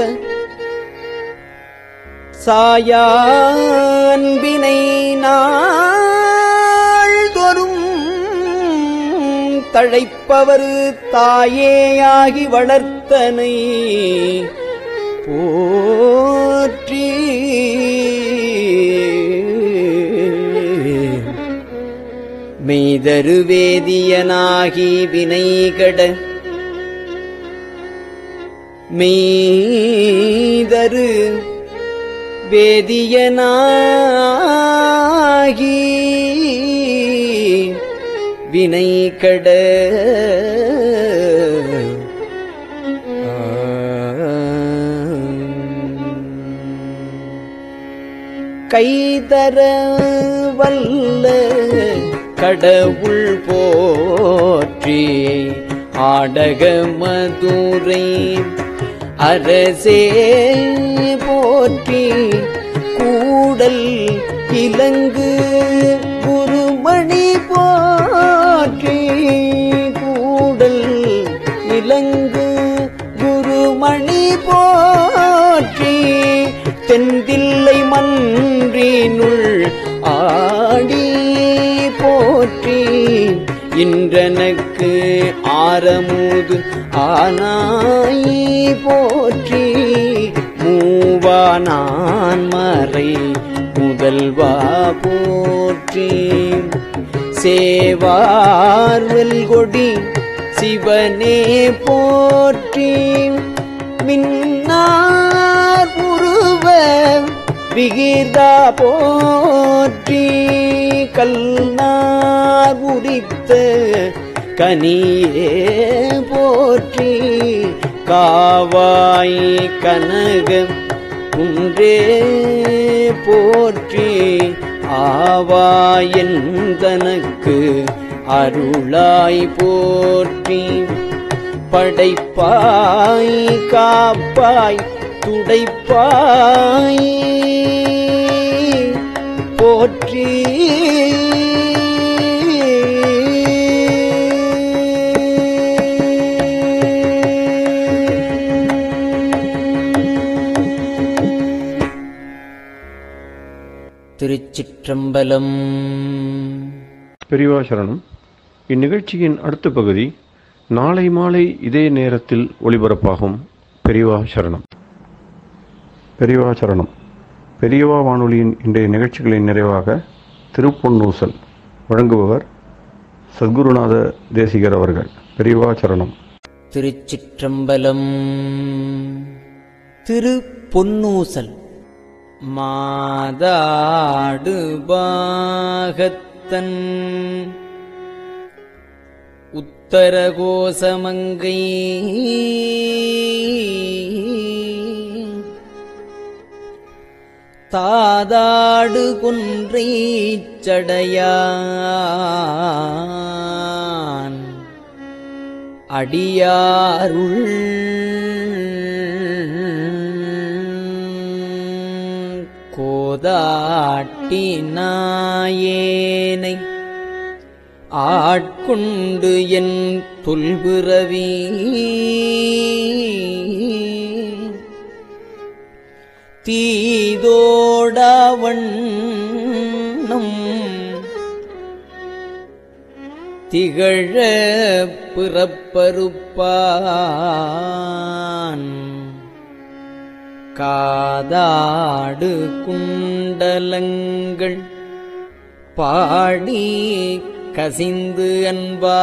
சாயா அன்பினை நாள்தோறும் தழைப்பவர் தாயேயாகி வளர்த்தனை போற்றி மெய்தரு வேதியனாகி வினைகட மெய்தரு வேதியனாகி வினைகட கைதர வல்ல கடவுள் போற்றி ஆடக மதுரை அரசே போற்றி கூடல் இலங்கு குருமணி போற்றி கூடல் இலங்கு குருமணி போற்றி தென்தில்லை மன்றினுள் ஆடி போற்றி இன்றனக்கு ஆரமுது ஆனாய் போற்றி மூவானான் மறை முதல்வா போற்றி சேவார்வல் கொடி சிவனே போற்றி மின்னார் உருவ விகிர்தா போற்றி கல்நார் உரித்த கனியே போற்றி காவாய் கனக குன்றே போற்றி ஆவாயந்தனக்கு அருளாய் போற்றி படைப்பாய் காப்பாய் துடைப்பாய் போற்றி திருச்சிற்றம்பலம். பெரியவா சரணம். இந்நிகழ்ச்சியின் அடுத்த பகுதி நாளை மாலை இதே நேரத்தில் ஒளிபரப்பாகும். பெரியவா சரணம். பெரியவா சரணம். பெரியவா வானொலியின் இன்றைய நிகழ்ச்சிகளின் நிறைவாக திருப்பொன்னூசல் வழங்குபவர் சத்குருநாத தேசிகர் அவர்கள். பெரியவா சரணம். திருச்சிற்றம்பலம். திருப்பொன்னூசல். மாதாடு பாகத்தன் உத்தரகோசமங்கை தாதாடு குன்றை சடையான் அடியாருள் கோதாட்டி நாயேனை ஆட்கொண்டு என் தொல்பிறவி தீதோடவண்ணம் திகழ பிறப்பறுப்பான் காதாடு குண்டலங்கள் பாடி கசிந்து அன்பான்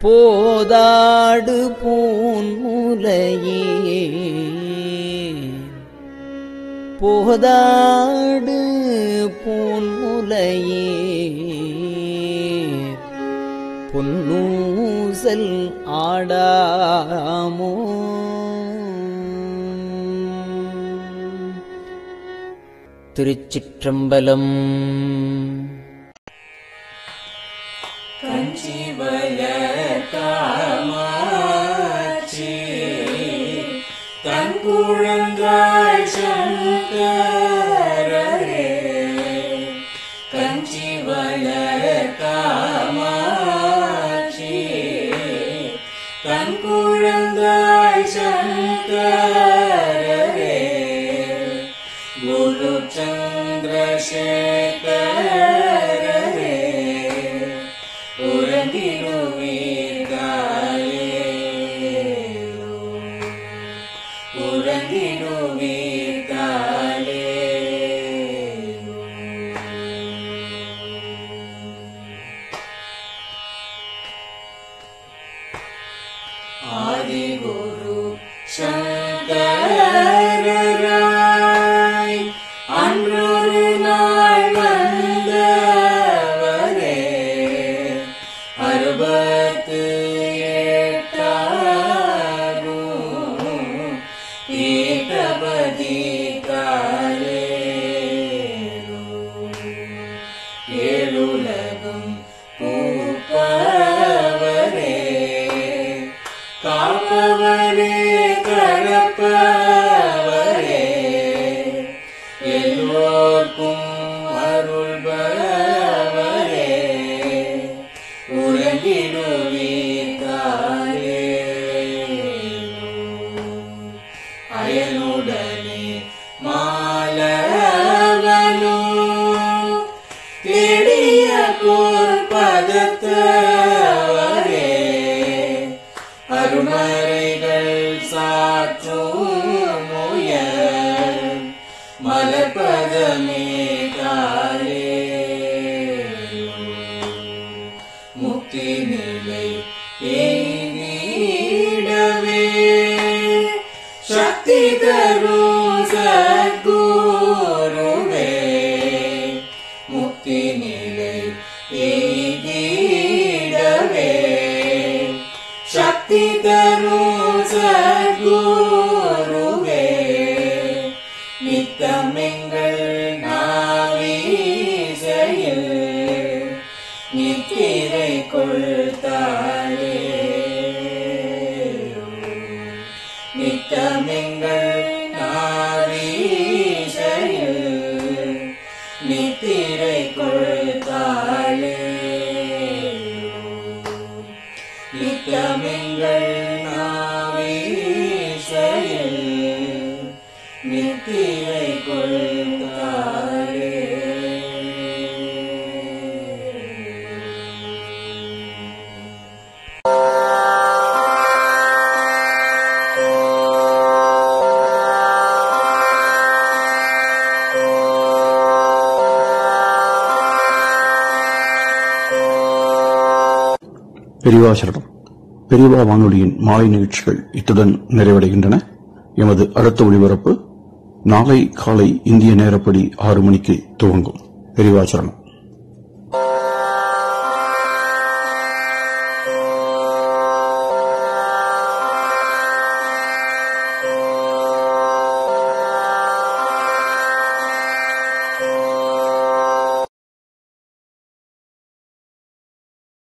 போதாடு பூன்முலையே போதாடு பூன்முலையே பொன்னூசல் செல் ஆடாமோ திருச்சிற்றம்பலம். பெரியவா சரணம். பெரியவா வானொலியின் மாலை நிகழ்ச்சிகள் இத்துடன் நிறைவடைகின்றன. எமது அடுத்த ஒளிபரப்பு நாளை காலை இந்திய நேரப்படி 6 மணிக்கு துவங்கும். பெரியவா சரணம்.